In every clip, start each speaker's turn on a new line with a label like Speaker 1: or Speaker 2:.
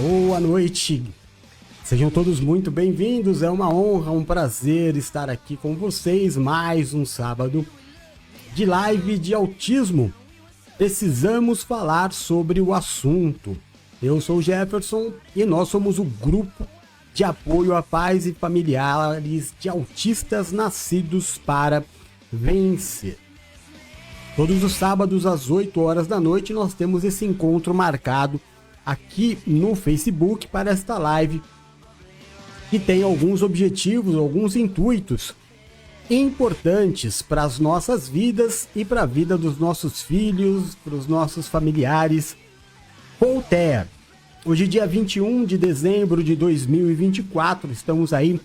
Speaker 1: Boa noite, sejam todos muito bem-vindos, é uma honra, um prazer estar aqui com vocês mais um sábado de live de autismo. Precisamos falar sobre o assunto. Eu sou o Jefferson e nós somos o grupo de apoio a pais e familiares de autistas nascidos para vencer. Todos os sábados às 8 horas da noite nós temos esse encontro marcado aqui no Facebook para esta live, que tem alguns objetivos, alguns intuitos importantes para as nossas vidas e para a vida dos nossos filhos, para os nossos familiares. Voltaire, hoje dia 21 de dezembro de 2024, estamos aí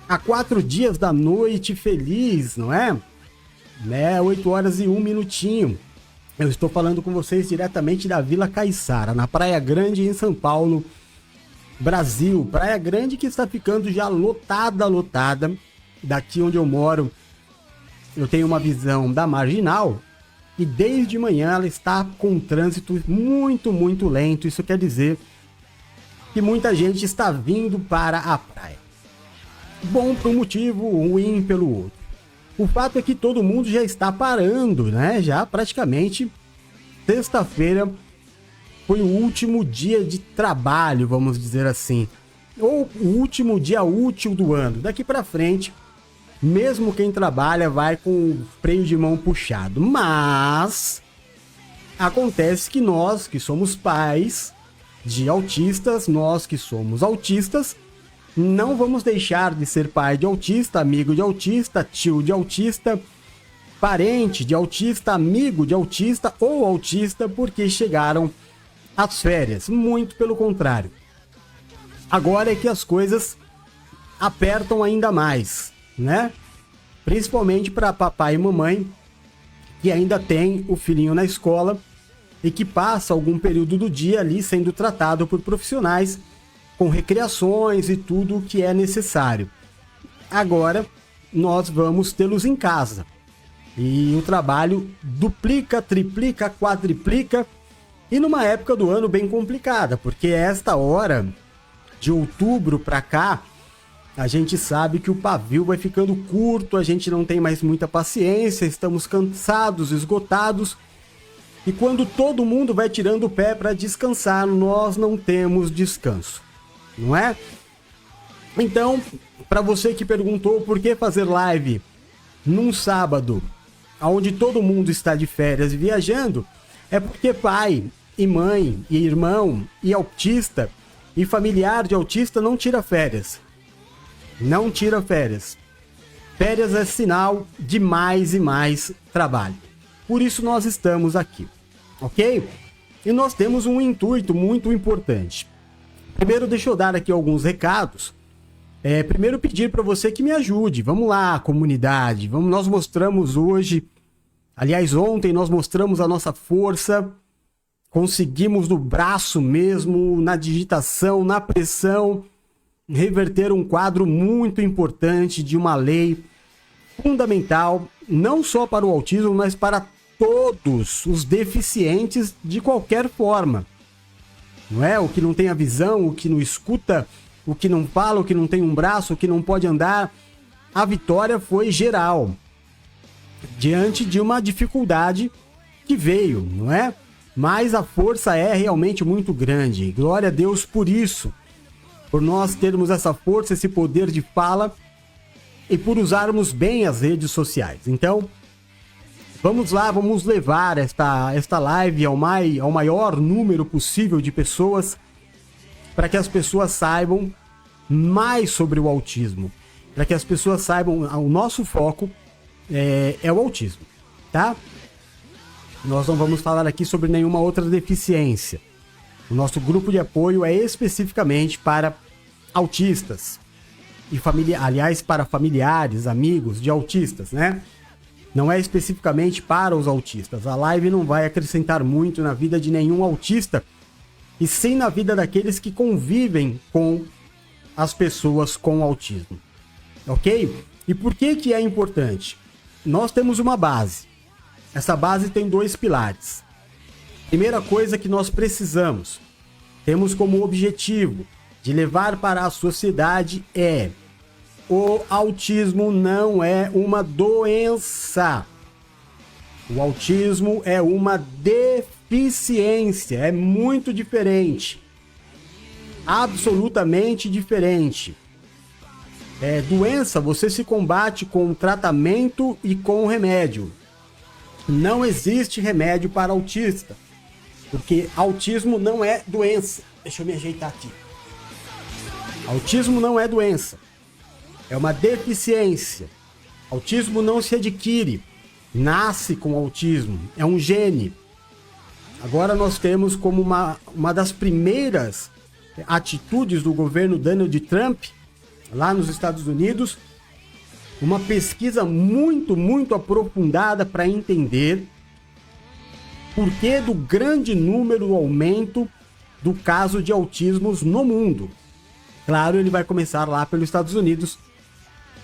Speaker 1: a 4 dias da noite feliz, não é? 8 horas e 1 minutinho. Eu estou falando com vocês diretamente da Vila Caiçara, na Praia Grande, em São Paulo, Brasil. Praia Grande que está ficando já lotada. Daqui onde eu moro, eu tenho uma visão da Marginal e desde manhã ela está com um trânsito muito lento. Isso quer dizer que muita gente está vindo para a praia. Bom por um motivo, ruim pelo outro. O fato é que todo mundo já está parando, né? Já praticamente sexta-feira foi o último dia de trabalho, vamos dizer assim. Ou o último dia útil do ano. Daqui para frente, mesmo quem trabalha vai com o freio de mão puxado. Mas acontece que nós, que somos pais de autistas, nós que somos autistas, não vamos deixar de ser pai de autista, amigo de autista, tio de autista, parente de autista, amigo de autista ou autista porque chegaram as férias. Muito pelo contrário. Agora é que as coisas apertam ainda mais, né? Principalmente para papai e mamãe que ainda tem o filhinho na escola e que passa algum período do dia ali sendo tratado por profissionais com recreações e tudo o que é necessário. Agora, nós vamos tê-los em casa. E o trabalho duplica, triplica, quadriplica. E numa época do ano bem complicada, porque esta hora, de outubro para cá, a gente sabe que o pavio vai ficando curto, a gente não tem mais muita paciência, estamos cansados, esgotados. E quando todo mundo vai tirando o pé para descansar, nós não temos descanso. Não é? Então, para você que perguntou por que fazer live num sábado, onde todo mundo está de férias e viajando, é porque pai e mãe e irmão e autista e familiar de autista não tira férias. Não tira férias. Férias é sinal de mais e mais trabalho. Por isso nós estamos aqui, ok? E nós temos um intuito muito importante. Primeiro, deixa eu dar aqui alguns recados. Primeiro, pedir para você que me ajude. Vamos lá, comunidade. Nós mostramos hoje, aliás, ontem nós mostramos a nossa força. Conseguimos no braço mesmo, na digitação, na pressão, reverter um quadro muito importante de uma lei fundamental, não só para o autismo, mas para todos os deficientes de qualquer forma. Não é? O que não tem a visão, o que não escuta, o que não fala, o que não tem um braço, o que não pode andar. A vitória foi geral. Diante de uma dificuldade que veio, não é? Mas a força é realmente muito grande. Glória a Deus por isso. Por nós termos essa força, esse poder de fala e por usarmos bem as redes sociais. Então, vamos lá, vamos levar esta live ao maior número possível de pessoas para que as pessoas saibam mais sobre o autismo. Para que as pessoas saibam, o nosso foco é o autismo, tá? Nós não vamos falar aqui sobre nenhuma outra deficiência. O nosso grupo de apoio é especificamente para autistas e aliás, para familiares, amigos de autistas, né? Não é especificamente para os autistas. A live não vai acrescentar muito na vida de nenhum autista, e sim na vida daqueles que convivem com as pessoas com autismo. Ok? E por que é importante? Nós temos uma base. Essa base tem 2 pilares. Primeira coisa que nós precisamos temos como objetivo de levar para a sociedade o autismo não é uma doença. O autismo é uma deficiência, é muito diferente. Absolutamente diferente. Doença você se combate com tratamento e com remédio. Não existe remédio para autista, porque autismo não é doença. Deixa eu me ajeitar aqui. Autismo não é doença, é uma deficiência. Autismo não se adquire, nasce com autismo, é um gene. Agora nós temos como uma das primeiras atitudes do governo Donald Trump, lá nos Estados Unidos, uma pesquisa muito, muito aprofundada para entender por que do grande número, aumento do caso de autismos no mundo. Claro, ele vai começar lá pelos Estados Unidos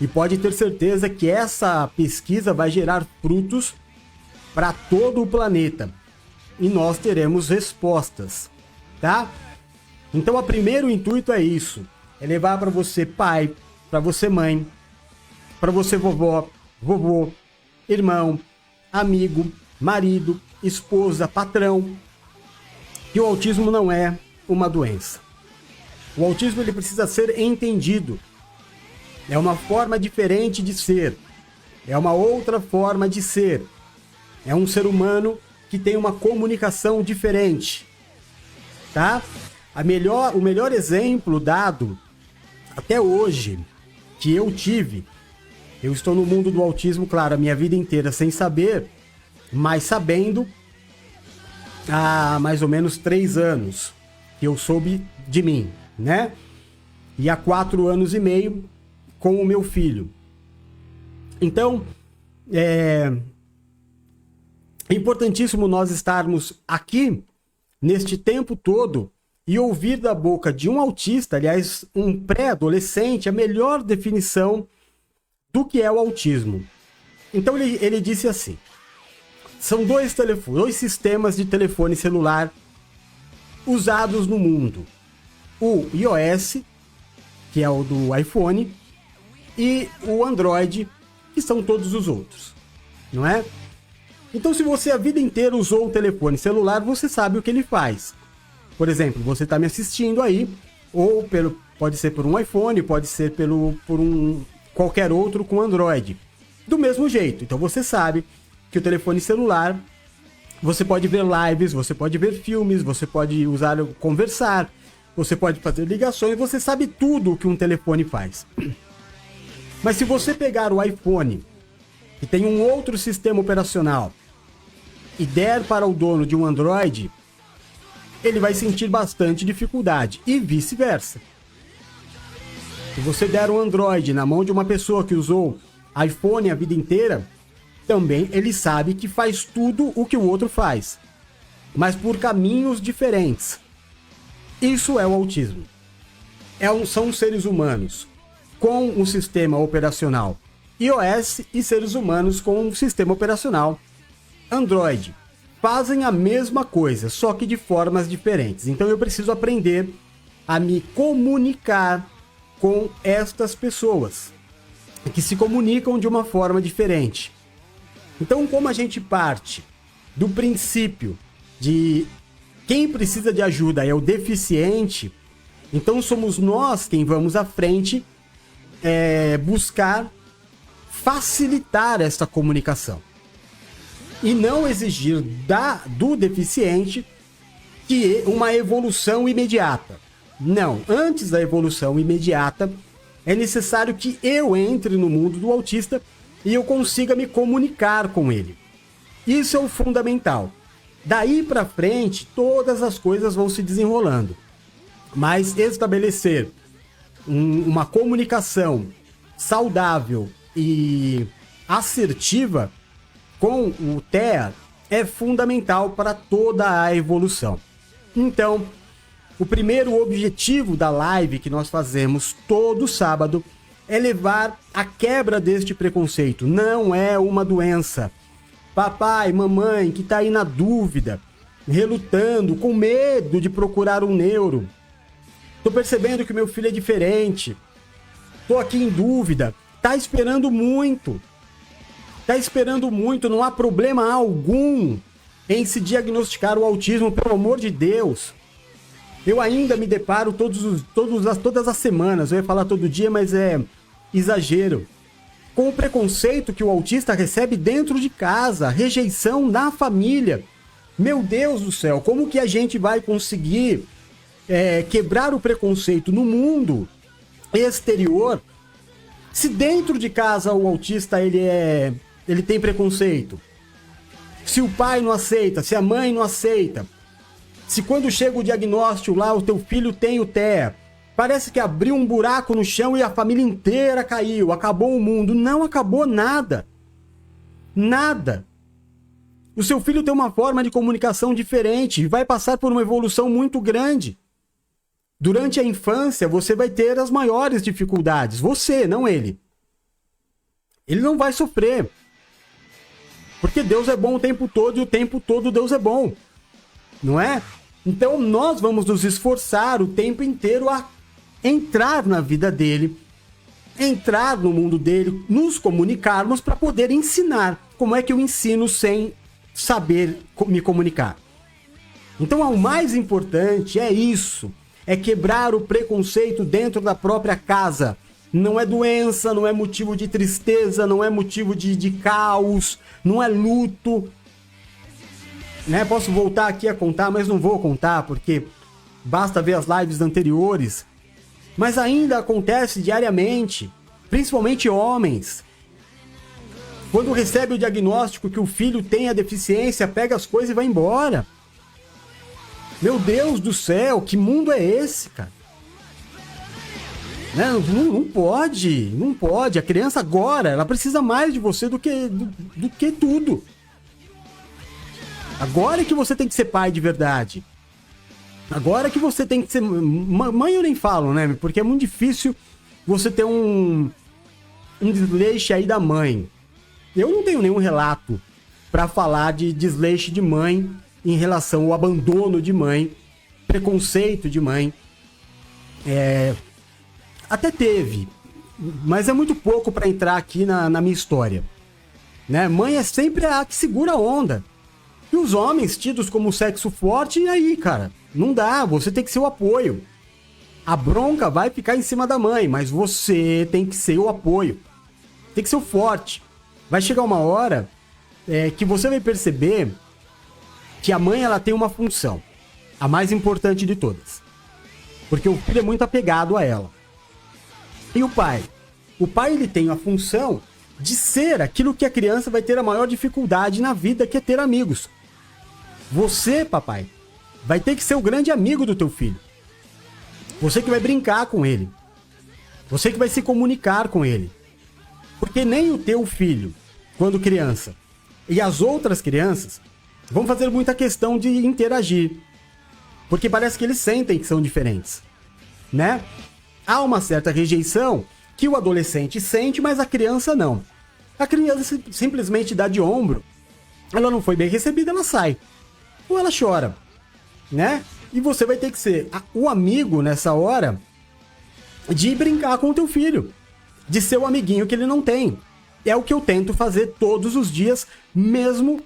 Speaker 1: e pode ter certeza que essa pesquisa vai gerar frutos para todo o planeta e nós teremos respostas, tá? Então, o primeiro intuito é isso, é levar para você pai, para você mãe, para você vovó, vovô, irmão, amigo, marido, esposa, patrão, que o autismo não é uma doença. O autismo ele precisa ser entendido. É uma forma diferente de ser. É uma outra forma de ser. É um ser humano que tem uma comunicação diferente. Tá? O melhor exemplo dado até hoje que eu tive, eu estou no mundo do autismo, claro, a minha vida inteira sem saber, mas sabendo há mais ou menos 3 anos que eu soube de mim, né? E há 4 anos e meio com o meu filho. Então, é importantíssimo nós estarmos aqui neste tempo todo e ouvir da boca de um autista, aliás, um pré-adolescente, a melhor definição do que é o autismo. Então ele disse assim: são dois sistemas de telefone celular usados no mundo. O iOS, que é o do iPhone, e o Android, que são todos os outros, não é? Então, se você a vida inteira usou o telefone celular, você sabe o que ele faz. Por exemplo, você está me assistindo aí, ou pode ser por um iPhone, pode ser por qualquer outro com Android. Do mesmo jeito, então você sabe que o telefone celular, você pode ver lives, você pode ver filmes, você pode conversar, você pode fazer ligações, você sabe tudo o que um telefone faz. Mas se você pegar o iPhone, que tem um outro sistema operacional, e der para o dono de um Android, ele vai sentir bastante dificuldade, e vice-versa. Se você der um Android na mão de uma pessoa que usou iPhone a vida inteira, também ele sabe que faz tudo o que o outro faz, mas por caminhos diferentes. Isso é o autismo. São seres humanos com um sistema operacional iOS e seres humanos com um sistema operacional Android. Fazem a mesma coisa, só que de formas diferentes. Então eu preciso aprender a me comunicar com estas pessoas que se comunicam de uma forma diferente. Então, como a gente parte do princípio de quem precisa de ajuda é o deficiente, então somos nós quem vamos à frente buscar facilitar essa comunicação. E não exigir do deficiente que uma evolução imediata. Não, antes da evolução imediata, é necessário que eu entre no mundo do autista e eu consiga me comunicar com ele. Isso é o fundamental. Daí para frente, todas as coisas vão se desenrolando. Mas estabelecer uma comunicação saudável e assertiva com o TEA é fundamental para toda a evolução. Então, o primeiro objetivo da live que nós fazemos todo sábado é levar a quebra deste preconceito. Não é uma doença. Papai, mamãe, que está aí na dúvida, relutando, com medo de procurar um neuro. Tô percebendo que meu filho é diferente. Tô aqui em dúvida. Tá esperando muito. Tá esperando muito. Não há problema algum em se diagnosticar o autismo, pelo amor de Deus. Eu ainda me deparo todas as semanas. Eu ia falar todo dia, mas é exagero. Com o preconceito que o autista recebe dentro de casa. Rejeição na família. Meu Deus do céu. Como que a gente vai conseguir quebrar o preconceito no mundo exterior, se dentro de casa o autista ele tem preconceito? Se o pai não aceita, se a mãe não aceita, se quando chega o diagnóstico lá, o teu filho tem o TEA, parece que abriu um buraco no chão e a família inteira caiu, acabou o mundo. Não acabou nada. Nada. O seu filho tem uma forma de comunicação diferente e vai passar por uma evolução muito grande. Durante a infância, você vai ter as maiores dificuldades. Você, não ele. Ele não vai sofrer. Porque Deus é bom o tempo todo e o tempo todo Deus é bom. Não é? Então nós vamos nos esforçar o tempo inteiro a entrar na vida dele, entrar no mundo dele, nos comunicarmos para poder ensinar. Como é que eu ensino sem saber me comunicar? Então o mais importante é isso. É quebrar o preconceito dentro da própria casa. Não é doença, não é motivo de tristeza, não é motivo de caos, não é luto. Né? Posso voltar aqui a contar, mas não vou contar, porque basta ver as lives anteriores. Mas ainda acontece diariamente, principalmente homens. Quando recebe o diagnóstico que o filho tem a deficiência, pega as coisas e vai embora. Meu Deus do céu, que mundo é esse, cara? Não pode, não pode. A criança agora, ela precisa mais de você do que tudo. Agora é que você tem que ser pai de verdade. Agora é que você tem que ser... Mãe eu nem falo, né? Porque é muito difícil você ter um desleixo aí da mãe. Eu não tenho nenhum relato para falar de desleixo de mãe em relação ao abandono de mãe, preconceito de mãe. Até teve, mas é muito pouco para entrar aqui na minha história. Né? Mãe é sempre a que segura a onda. E os homens tidos como sexo forte, e aí, cara, não dá, você tem que ser o apoio. A bronca vai ficar em cima da mãe, mas você tem que ser o apoio. Tem que ser o forte. Vai chegar uma hora que você vai perceber que a mãe ela tem uma função, a mais importante de todas. Porque o filho é muito apegado a ela. E o pai? O pai ele tem a função de ser aquilo que a criança vai ter a maior dificuldade na vida, que é ter amigos. Você, papai, vai ter que ser o grande amigo do teu filho. Você que vai brincar com ele. Você que vai se comunicar com ele. Porque nem o teu filho, quando criança, e as outras crianças vão fazer muita questão de interagir. Porque parece que eles sentem que são diferentes. Né? Há uma certa rejeição que o adolescente sente, mas a criança não. A criança simplesmente dá de ombro. Ela não foi bem recebida, ela sai. Ou ela chora. Né? E você vai ter que ser o amigo nessa hora de brincar com o teu filho. De ser o amiguinho que ele não tem. É o que eu tento fazer todos os dias, mesmo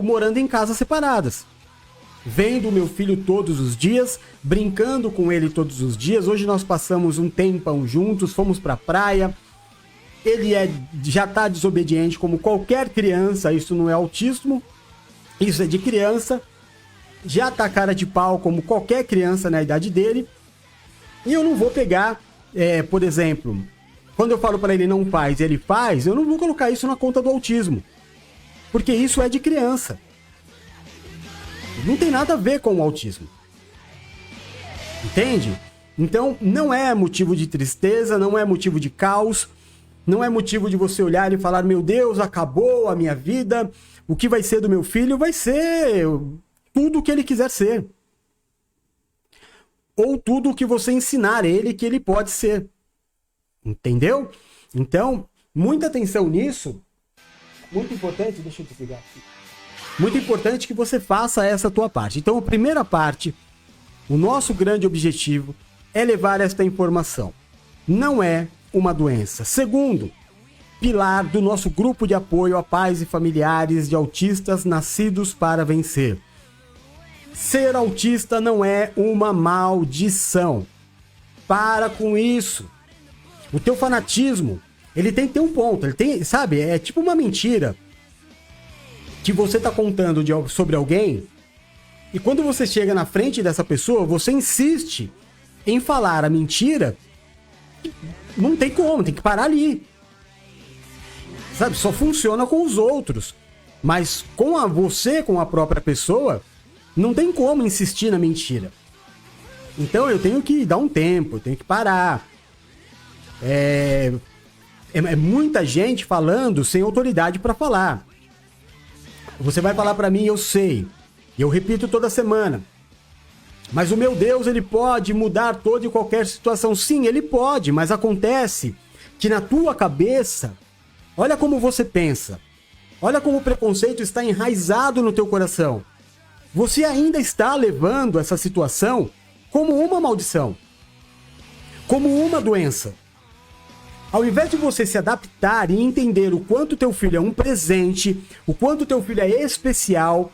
Speaker 1: morando em casas separadas. Vendo o meu filho todos os dias, brincando com ele todos os dias. Hoje nós passamos um tempão juntos, fomos pra praia. Ele já tá desobediente como qualquer criança, isso não é autismo, isso é de criança. Já tá cara de pau como qualquer criança na idade dele. E eu não vou pegar, por exemplo, quando eu falo para ele não faz, ele faz, eu não vou colocar isso na conta do autismo. Porque isso é de criança. Não tem nada a ver com o autismo. Entende? Então, não é motivo de tristeza, não é motivo de caos, não é motivo de você olhar e falar, meu Deus, acabou a minha vida, o que vai ser do meu filho vai ser tudo o que ele quiser ser. Ou tudo o que você ensinar ele que ele pode ser. Entendeu? Então, muita atenção nisso. Muito importante, deixa eu desligar aqui. muito importante que você faça essa tua parte. Então, a primeira parte, o nosso grande objetivo é levar esta informação. Não é uma doença. Segundo, pilar do nosso grupo de apoio a pais e familiares de autistas nascidos para vencer. Ser autista não é uma maldição. Para com isso. O teu fanatismo, ele tem que ter um ponto. Ele tem, sabe, é tipo uma mentira que você tá contando sobre alguém, e quando você chega na frente dessa pessoa, você insiste em falar a mentira. Não tem como, tem que parar ali. Sabe, só funciona com os outros. Mas com você, com a própria pessoa, não tem como insistir na mentira. Então eu tenho que dar um tempo, eu tenho que parar. É muita gente falando sem autoridade para falar. Você vai falar para mim, eu sei. Eu repito toda semana. Mas o meu Deus, ele pode mudar toda e qualquer situação. Sim, ele pode, mas acontece que na tua cabeça, olha como você pensa. Olha como o preconceito está enraizado no teu coração. Você ainda está levando essa situação como uma maldição, como uma doença. Ao invés de você se adaptar e entender o quanto teu filho é um presente, o quanto teu filho é especial,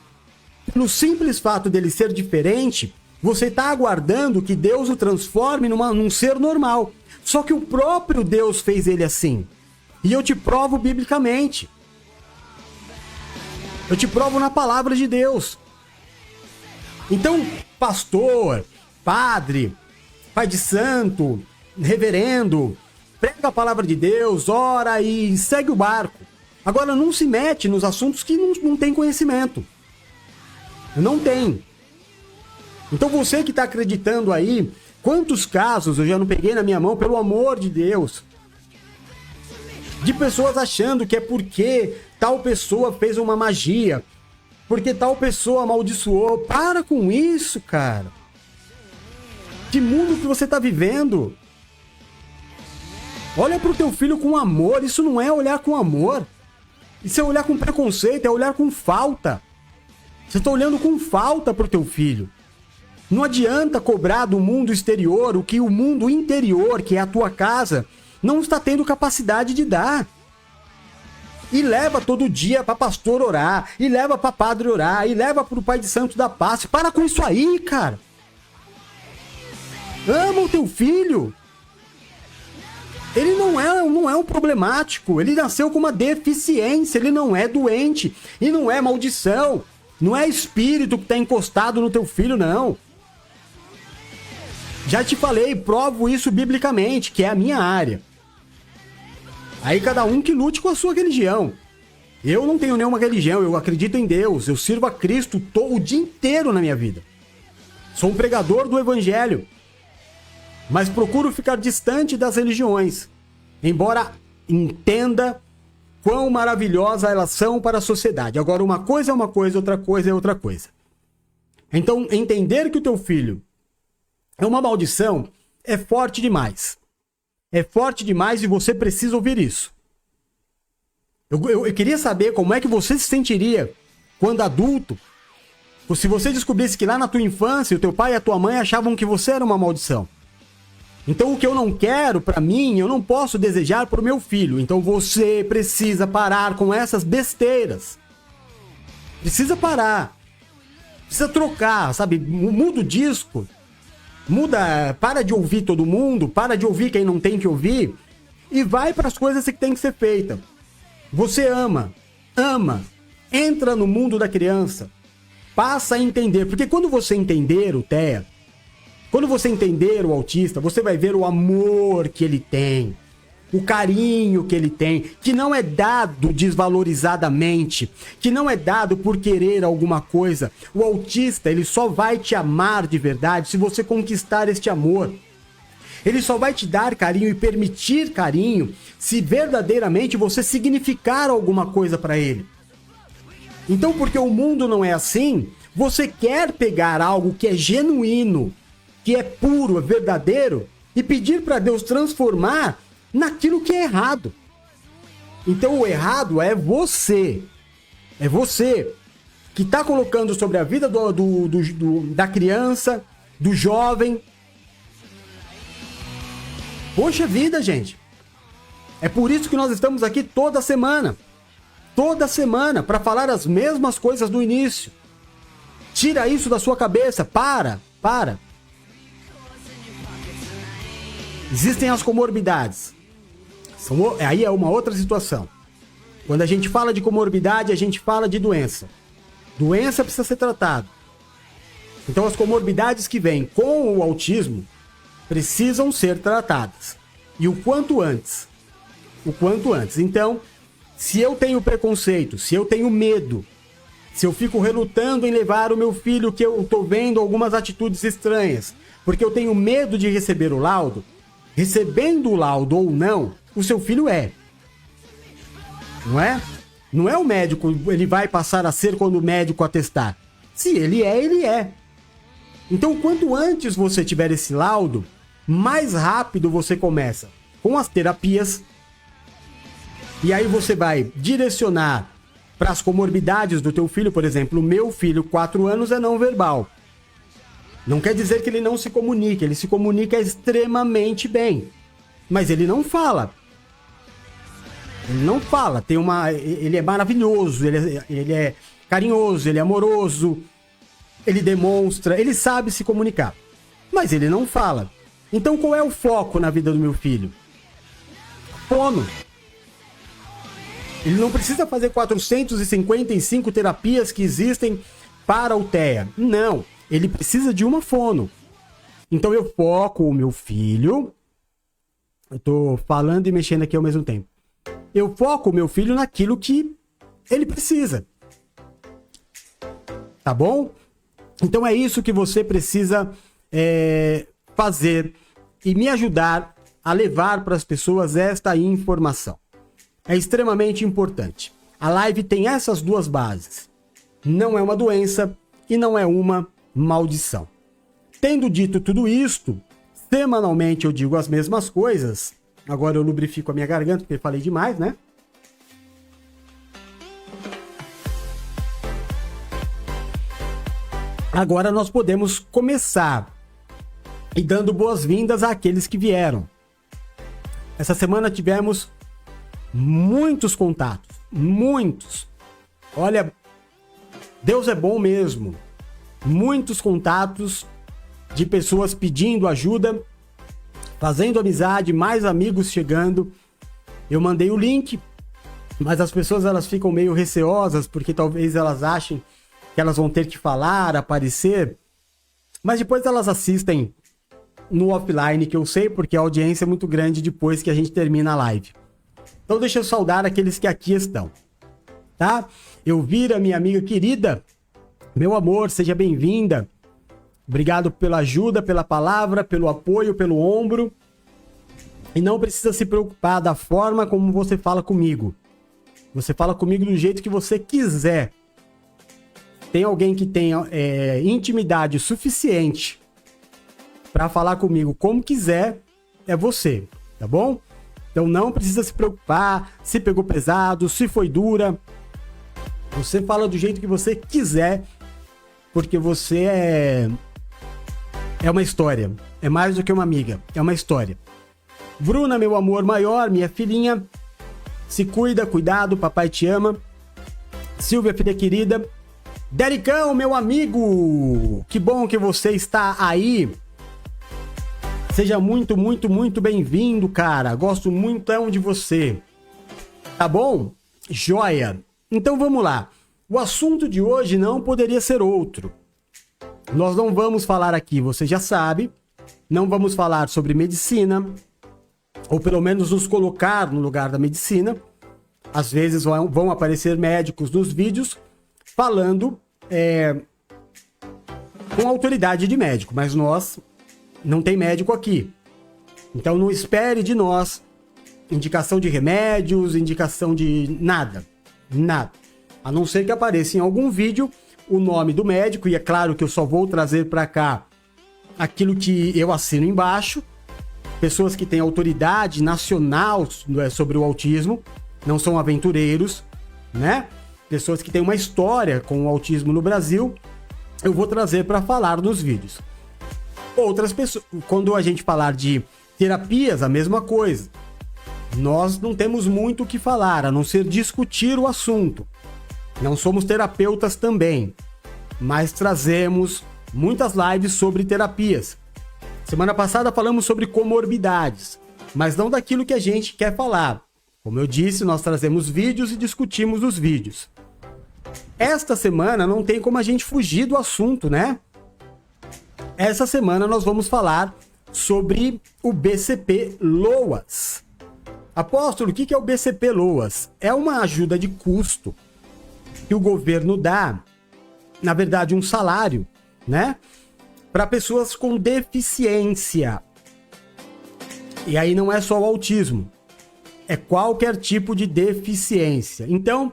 Speaker 1: pelo simples fato dele ser diferente, você está aguardando que Deus o transforme num ser normal. Só que o próprio Deus fez ele assim. E eu te provo biblicamente. Eu te provo na palavra de Deus. Então, pastor, padre, pai de santo, reverendo, prega a palavra de Deus, ora e segue o barco. Agora não se mete nos assuntos que não tem conhecimento. Não tem. Então você que está acreditando aí, quantos casos eu já não peguei na minha mão, pelo amor de Deus, de pessoas achando que é porque tal pessoa fez uma magia, porque tal pessoa amaldiçoou. Para com isso, cara. Que mundo que você está vivendo? Olha pro teu filho com amor. Isso não é olhar com amor. Isso é olhar com preconceito, é olhar com falta. Você está olhando com falta pro teu filho. Não adianta cobrar do mundo exterior o que o mundo interior, que é a tua casa, não está tendo capacidade de dar. E leva todo dia para pastor orar, e leva para padre orar, e leva pro pai de santo da paz. Para com isso aí, cara. Ama o teu filho. Ele não é um problemático. Ele nasceu com uma deficiência. Ele não é doente. E não é maldição. Não é espírito que está encostado no teu filho, não. Já te falei, provo isso biblicamente, que é a minha área. Aí cada um que lute com a sua religião. Eu não tenho nenhuma religião, eu acredito em Deus. Eu sirvo a Cristo o dia inteiro na minha vida. Sou um pregador do evangelho. Mas procuro ficar distante das religiões. Embora entenda quão maravilhosa elas são para a sociedade. Agora, uma coisa é uma coisa, outra coisa é outra coisa. Então, entender que o teu filho é uma maldição é forte demais. É forte demais e você precisa ouvir isso. Eu queria saber como é que você se sentiria quando adulto, se você descobrisse que lá na tua infância o teu pai e a tua mãe achavam que você era uma maldição. Então o que eu não quero pra mim, eu não posso desejar pro meu filho. Então você precisa parar com essas besteiras. Precisa parar. Precisa trocar, sabe? Muda o disco. Muda, para de ouvir todo mundo, para de ouvir quem não tem que ouvir e vai para as coisas que tem que ser feita. Você ama, entra no mundo da criança, passa a entender, porque quando você entender o TEA, quando você entender o autista, você vai ver o amor que ele tem, o carinho que ele tem, que não é dado desvalorizadamente, que não é dado por querer alguma coisa. O autista, ele só vai te amar de verdade se você conquistar este amor. Ele só vai te dar carinho e permitir carinho se verdadeiramente você significar alguma coisa para ele. Então, porque o mundo não é assim, você quer pegar algo que é genuíno, que é puro, é verdadeiro, e pedir para Deus transformar naquilo que é errado. Então o errado é você. É você. que está colocando sobre a vida da criança, do jovem. Poxa vida, gente. É por isso que nós estamos aqui toda semana, para falar as mesmas coisas do início. Tira isso da sua cabeça, para. Existem as comorbidades. Aí é uma outra situação. Quando a gente fala de comorbidade, a gente fala de doença. Doença precisa ser tratada. Então as comorbidades que vêm com o autismo precisam ser tratadas. E o quanto antes. Então, se eu tenho preconceito, se eu tenho medo, se eu fico relutando em levar o meu filho, que eu tô vendo algumas atitudes estranhas, porque eu tenho medo de receber o laudo, recebendo o laudo ou não, o seu filho é. Não é? Não é o médico, ele vai passar a ser quando o médico atestar. Se ele é, ele é. Então, quanto antes você tiver esse laudo, mais rápido você começa com as terapias. E aí você vai direcionar para as comorbidades do teu filho. Por exemplo, o meu filho, 4 anos, é não verbal. Não quer dizer que ele não se comunique, ele se comunica extremamente bem. Mas ele não fala. Ele é maravilhoso, ele é carinhoso, ele é amoroso, ele demonstra, ele sabe se comunicar. Mas ele não fala. Então qual é o foco na vida do meu filho? Fono. Ele não precisa fazer 455 terapias que existem para o TEA. Não, ele precisa de uma fono. Então eu foco o meu filho. Eu tô falando e mexendo aqui ao mesmo tempo. Eu foco o meu filho naquilo que ele precisa. Tá bom? Então é isso que você precisa fazer e me ajudar a levar para as pessoas esta informação. É extremamente importante. A live tem essas duas bases. Não é uma doença e não é uma maldição. Tendo dito tudo isto, semanalmente eu digo as mesmas coisas. Agora eu lubrifico a minha garganta porque falei demais, né? Agora nós podemos começar e dando boas-vindas àqueles que vieram. Essa semana tivemos muitos contatos, muitos. Olha, Deus é bom mesmo. Muitos contatos de pessoas pedindo ajuda, fazendo amizade, mais amigos chegando. Eu mandei o link, mas as pessoas elas ficam meio receosas porque talvez elas achem que elas vão ter que falar, aparecer. Mas depois elas assistem no offline, que eu sei, porque a audiência é muito grande depois que a gente termina a live. Então deixa eu saudar aqueles que aqui estão, tá? Elvira, minha amiga querida, meu amor, seja bem-vinda. Obrigado pela ajuda, pela palavra, pelo apoio, pelo ombro. E não precisa se preocupar da forma como você fala comigo. Você fala comigo do jeito que você quiser. Tem alguém que tenha intimidade suficiente para falar comigo como quiser, é você, tá bom? Então não precisa se preocupar se pegou pesado, se foi dura. Você fala do jeito que você quiser, porque você é uma história. É mais do que uma amiga, é uma história. Bruna, meu amor maior, minha filhinha, se cuida, cuidado, papai te ama. Silvia, filha querida. Dericão, meu amigo, que bom que você está aí. Seja muito, muito, muito bem-vindo, cara. Gosto muito de você. Tá bom? Joia. Então vamos lá. O assunto de hoje não poderia ser outro. Nós não vamos falar aqui, você já sabe, não vamos falar sobre medicina, ou pelo menos nos colocar no lugar da medicina. Às vezes vão aparecer médicos nos vídeos falando com autoridade de médico, mas nós não tem médico aqui. Então não espere de nós indicação de remédios, indicação de nada. Nada. A não ser que apareça em algum vídeo o nome do médico, e é claro que eu só vou trazer para cá aquilo que eu assino embaixo. Pessoas que têm autoridade nacional sobre o autismo, não são aventureiros, né? pessoas que têm uma história com o autismo no Brasil, eu vou trazer para falar nos vídeos. Outras pessoas, quando a gente falar de terapias, a mesma coisa. Nós não temos muito o que falar, a não ser discutir o assunto. Não somos terapeutas também, mas trazemos muitas lives sobre terapias. Semana passada falamos sobre comorbidades, mas não daquilo que a gente quer falar. Como eu disse, nós trazemos vídeos e discutimos os vídeos. Esta semana não tem como a gente fugir do assunto, né? Essa semana nós vamos falar sobre o BCP LOAS. Apóstolo, o que é o BCP LOAS? É uma ajuda de custo que o governo dá, na verdade, um salário, né? Para pessoas com deficiência. E aí não é só o autismo, é qualquer tipo de deficiência. Então,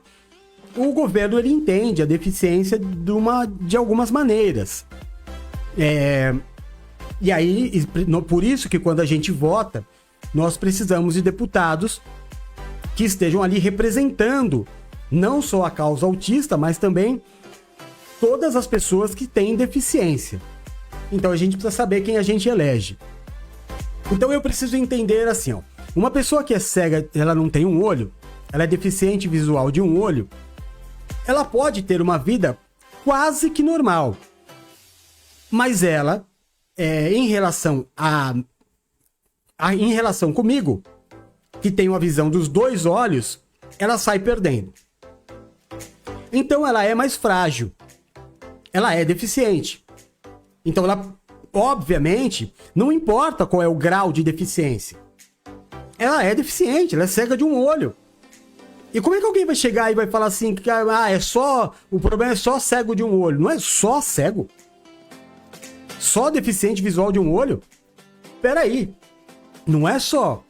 Speaker 1: o governo ele entende a deficiência de algumas maneiras. E aí, por isso que quando a gente vota, nós precisamos de deputados que estejam ali representando não só a causa autista, mas também todas as pessoas que têm deficiência. Então a gente precisa saber quem a gente elege. Então eu preciso entender assim, ó, uma pessoa que é cega, ela não tem um olho, ela é deficiente visual de um olho, ela pode ter uma vida quase que normal. Mas ela, em relação comigo, que tenho a visão dos dois olhos, ela sai perdendo. Então ela é mais frágil. Ela é deficiente. Então ela, obviamente, não importa qual é o grau de deficiência. Ela é deficiente, ela é cega de um olho. E como é que alguém vai chegar e vai falar assim, que o problema é só cego de um olho? Não é só cego? Só deficiente visual de um olho? Peraí, não é só.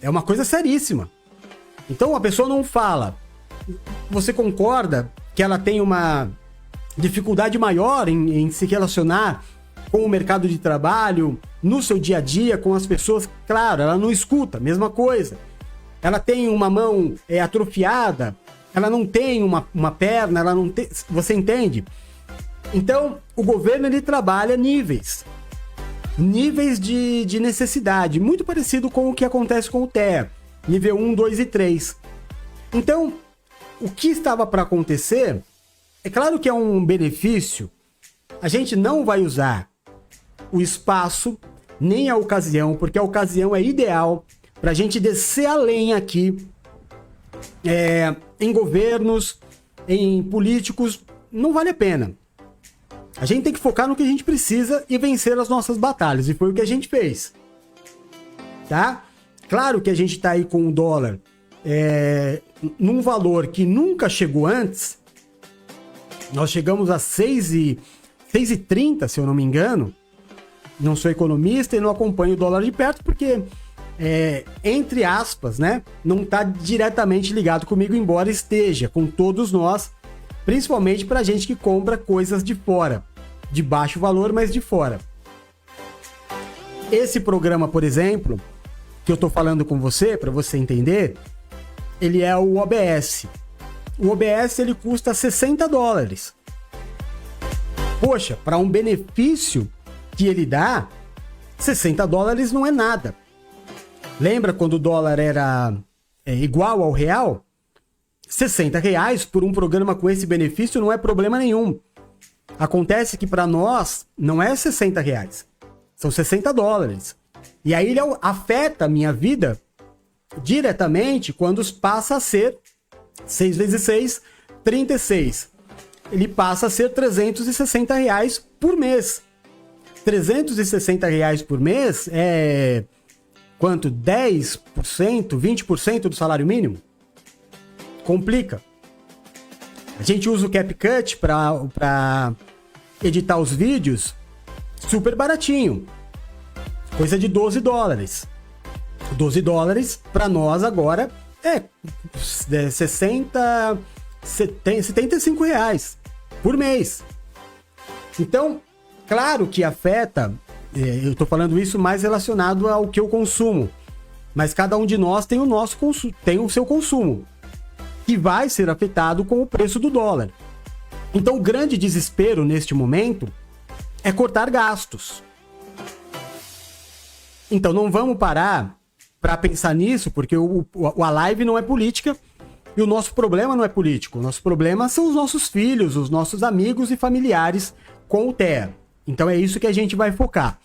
Speaker 1: É uma coisa seríssima. Então a pessoa não fala. Você concorda que ela tem uma dificuldade maior em se relacionar com o mercado de trabalho, no seu dia a dia, com as pessoas? Claro, ela não escuta, mesma coisa. Ela tem uma mão atrofiada, ela não tem uma perna, ela não tem... Você entende? Então, o governo ele trabalha níveis de necessidade, muito parecido com o que acontece com o TEA, nível 1, 2 e 3. Então, o que estava para acontecer, é claro que é um benefício, a gente não vai usar o espaço, nem a ocasião, porque a ocasião é ideal para a gente descer além aqui, em governos, em políticos, não vale a pena. A gente tem que focar no que a gente precisa e vencer as nossas batalhas. E foi o que a gente fez. Tá? Claro que a gente tá aí com o dólar num valor que nunca chegou antes. Nós chegamos a 6,30, se eu não me engano. Não sou economista e não acompanho o dólar de perto porque, entre aspas, né, não tá diretamente ligado comigo, embora esteja com todos nós, principalmente pra gente que compra coisas de fora. De baixo valor, mas de fora. Esse programa, por exemplo, que eu tô falando com você, para você entender, ele é o OBS. O OBS ele custa $60. Poxa, para um benefício que ele dá, $60 não é nada. Lembra quando o dólar era igual ao real? R$60 por um programa com esse benefício não é problema nenhum. Acontece que para nós não é R$60, são $60. E aí ele afeta a minha vida diretamente quando passa a ser 6 vezes 6, 36. Ele passa a ser R$360 por mês. R$360 por mês é quanto? 10%, 20% do salário mínimo? Complica. A gente usa o CapCut para editar os vídeos super baratinho. Coisa de $12. $12 para nós agora é 75 reais por mês. Então, claro que afeta, eu tô falando isso mais relacionado ao que eu consumo, mas cada um de nós tem o nosso consumo, tem o seu consumo. que vai ser afetado com o preço do dólar. Então, o grande desespero neste momento é cortar gastos. Então, não vamos parar para pensar nisso, porque a live não é política e o nosso problema não é político. O nosso problema são os nossos filhos, os nossos amigos e familiares com o TEA. Então, é isso que a gente vai focar.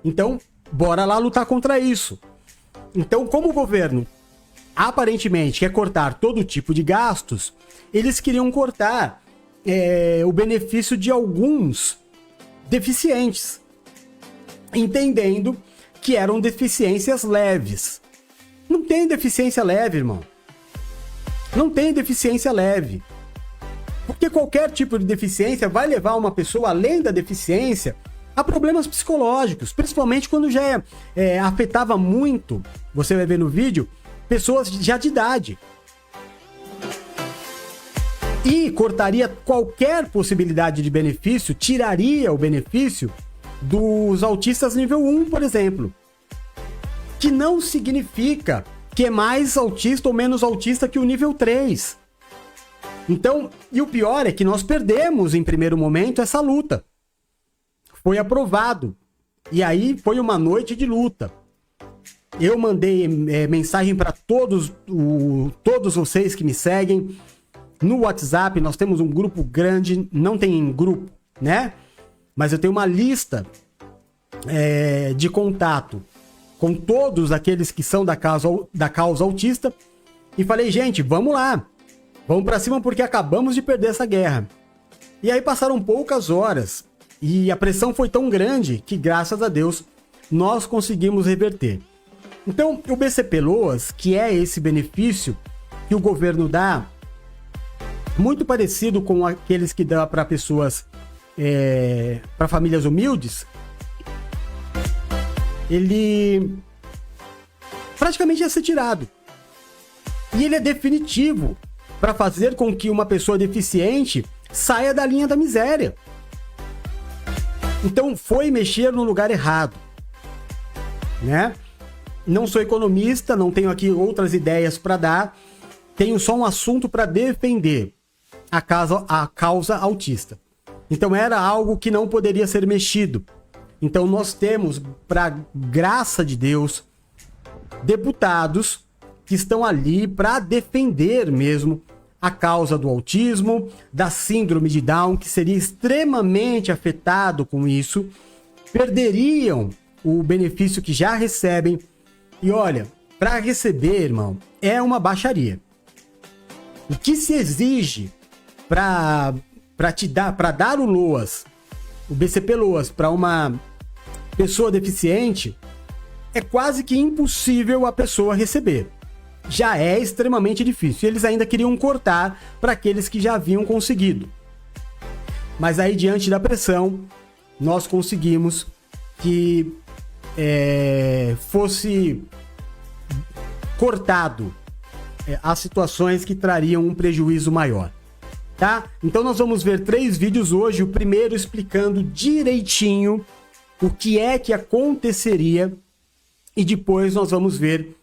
Speaker 1: Então, bora lá lutar contra isso. Então, como o governo aparentemente quer cortar todo tipo de gastos, eles queriam cortar o benefício de alguns deficientes, entendendo que eram deficiências leves. Não tem deficiência leve, irmão. Não tem deficiência leve. Porque qualquer tipo de deficiência vai levar uma pessoa, além da deficiência, a problemas psicológicos, principalmente quando já afetava muito, você vai ver no vídeo, pessoas já de idade. E cortaria qualquer possibilidade de benefício, tiraria o benefício dos autistas nível 1, por exemplo. Que não significa que é mais autista ou menos autista que o nível 3. Então, e o pior é que nós perdemos em primeiro momento essa luta. Foi aprovado. E aí foi uma noite de luta. Eu mandei mensagem para todos vocês que me seguem. No WhatsApp, nós temos um grupo grande. Não tem grupo, né? Mas eu tenho uma lista de contato com todos aqueles que são da causa autista. E falei, gente, vamos lá. Vamos para cima porque acabamos de perder essa guerra. E aí passaram poucas horas. E a pressão foi tão grande que, graças a Deus, nós conseguimos reverter. Então, o BCP Loas, que é esse benefício que o governo dá, muito parecido com aqueles que dá para pessoas, para famílias humildes, ele praticamente ia ser tirado. E ele é definitivo para fazer com que uma pessoa deficiente saia da linha da miséria. Então, foi mexer no lugar errado, né? Não sou economista, não tenho aqui outras ideias para dar, tenho só um assunto para defender a causa autista. Então, era algo que não poderia ser mexido. Então, nós temos, para graça de Deus, deputados que estão ali para defender mesmo a causa do autismo, da síndrome de Down, que seria extremamente afetado com isso, perderiam o benefício que já recebem. E olha, para receber, irmão, é uma baixaria. O que se exige para dar o Loas, o BCP Loas, para uma pessoa deficiente, é quase que impossível a pessoa receber. Já é extremamente difícil. E eles ainda queriam cortar para aqueles que já haviam conseguido. Mas aí, diante da pressão, nós conseguimos que fosse cortado as situações que trariam um prejuízo maior. Tá? Então nós vamos ver 3 vídeos hoje. O primeiro explicando direitinho o que é que aconteceria. E depois nós vamos ver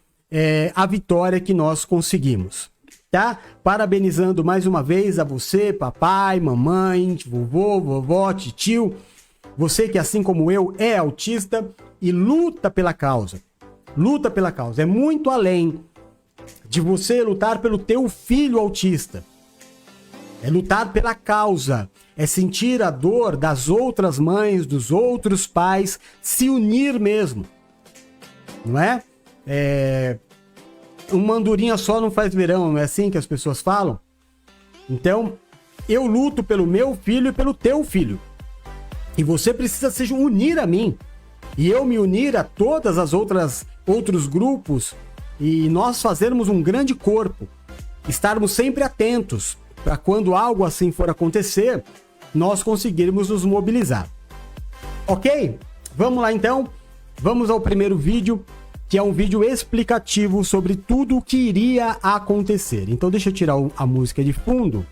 Speaker 1: a vitória que nós conseguimos, tá? Parabenizando mais uma vez a você, papai, mamãe, vovô, vovó, tio, você que assim como eu é autista e luta pela causa. Luta pela causa. É muito além de você lutar pelo teu filho autista. É lutar pela causa. É sentir a dor das outras mães, dos outros pais, se unir mesmo. Não é? Uma andorinha só não faz verão, não é assim que as pessoas falam? Então, eu luto pelo meu filho e pelo teu filho. E você precisa se unir a mim. E eu me unir a todas as outros grupos. E nós fazermos um grande corpo. Estarmos sempre atentos para quando algo assim for acontecer, nós conseguirmos nos mobilizar. Ok? Vamos lá então. Vamos ao primeiro vídeo, que é um vídeo explicativo sobre tudo o que iria acontecer. Então deixa eu tirar a música de fundo,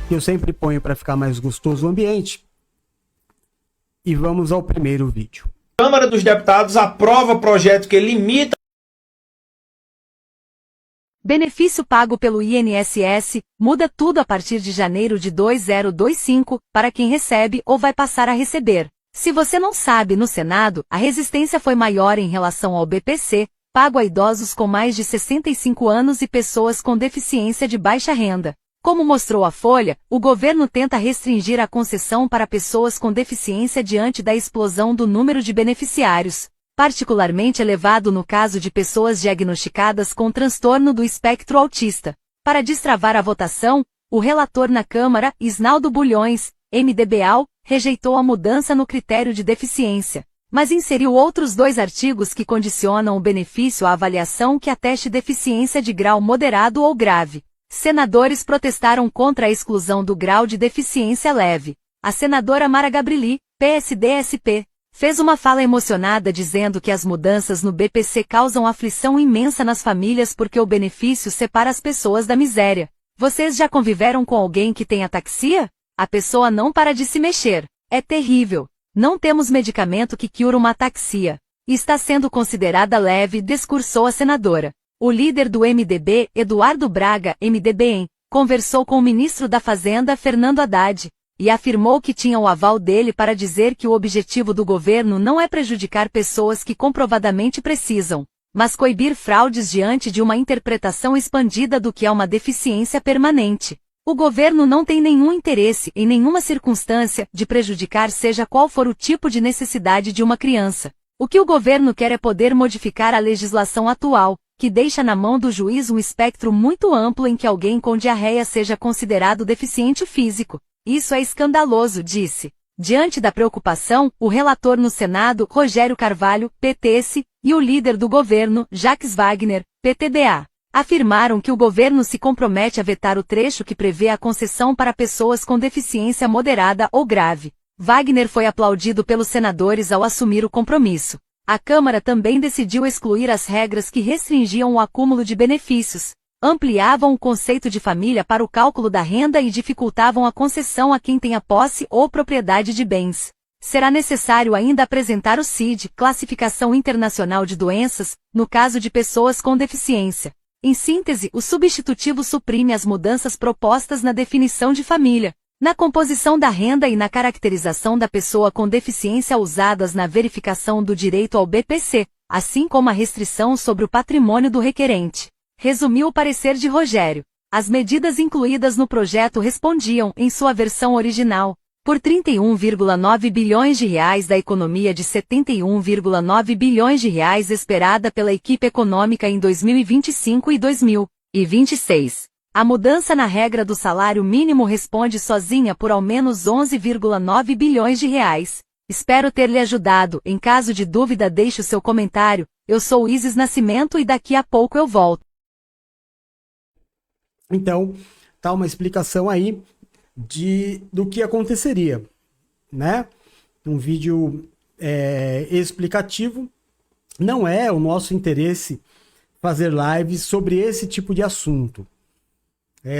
Speaker 1: que eu sempre ponho para ficar mais gostoso o ambiente. E vamos ao primeiro vídeo.
Speaker 2: A Câmara dos Deputados aprova projeto que limita Benefício pago pelo INSS, muda tudo a partir de janeiro de 2025, para quem recebe ou vai passar a receber. Se você não sabe, no Senado, a resistência foi maior em relação ao BPC, pago a idosos com mais de 65 anos e pessoas com deficiência de baixa renda. Como mostrou a Folha, o governo tenta restringir a concessão para pessoas com deficiência diante da explosão do número de beneficiários, particularmente elevado no caso de pessoas diagnosticadas com transtorno do espectro autista. Para destravar a votação, o relator na Câmara, Isnaldo Bulhões, MDBal, rejeitou a mudança no critério de deficiência, mas inseriu outros 2 artigos que condicionam o benefício à avaliação que ateste deficiência de grau moderado ou grave. Senadores protestaram contra a exclusão do grau de deficiência leve. A senadora Mara Gabrilli, PSD-SP, fez uma fala emocionada dizendo que as mudanças no BPC causam aflição imensa nas famílias porque o benefício separa as pessoas da miséria. Vocês já conviveram com alguém que tem ataxia? A pessoa não para de se mexer. É terrível. Não temos medicamento que cure uma ataxia. Está sendo considerada leve, discursou a senadora. O líder do MDB, Eduardo Braga, MDBem, conversou com o ministro da Fazenda, Fernando Haddad, e afirmou que tinha o aval dele para dizer que o objetivo do governo não é prejudicar pessoas que comprovadamente precisam, mas coibir fraudes diante de uma interpretação expandida do que é uma deficiência permanente. O governo não tem nenhum interesse, em nenhuma circunstância, de prejudicar seja qual for o tipo de necessidade de uma criança. O que o governo quer é poder modificar a legislação atual, que deixa na mão do juiz um espectro muito amplo em que alguém com diarreia seja considerado deficiente físico. Isso é escandaloso, disse. Diante da preocupação, o relator no Senado, Rogério Carvalho, PTS, e o líder do governo, Jacques Wagner, PTDA, afirmaram que o governo se compromete a vetar o trecho que prevê a concessão para pessoas com deficiência moderada ou grave. Wagner foi aplaudido pelos senadores ao assumir o compromisso. A Câmara também decidiu excluir as regras que restringiam o acúmulo de benefícios, ampliavam o conceito de família para o cálculo da renda e dificultavam a concessão a quem tenha posse ou propriedade de bens. Será necessário ainda apresentar o CID, Classificação Internacional de Doenças, no caso de pessoas com deficiência. Em síntese, o substitutivo suprime as mudanças propostas na definição de família, na composição da renda e na caracterização da pessoa com deficiência usadas na verificação do direito ao BPC, assim como a restrição sobre o patrimônio do requerente. Resumiu o parecer de Rogério. As medidas incluídas no projeto respondiam, em sua versão original, por 31,9 bilhões de reais da economia de 71,9 bilhões de reais esperada pela equipe econômica em 2025 e 2026. A mudança na regra do salário mínimo responde sozinha por ao menos 11,9 bilhões de reais. Espero ter lhe ajudado. Em caso de dúvida, deixe o seu comentário. Eu sou Isis Nascimento e daqui a pouco eu volto.
Speaker 1: Então, tá uma explicação aí do que aconteceria, né? Um vídeo explicativo. Não é o nosso interesse fazer lives sobre esse tipo de assunto.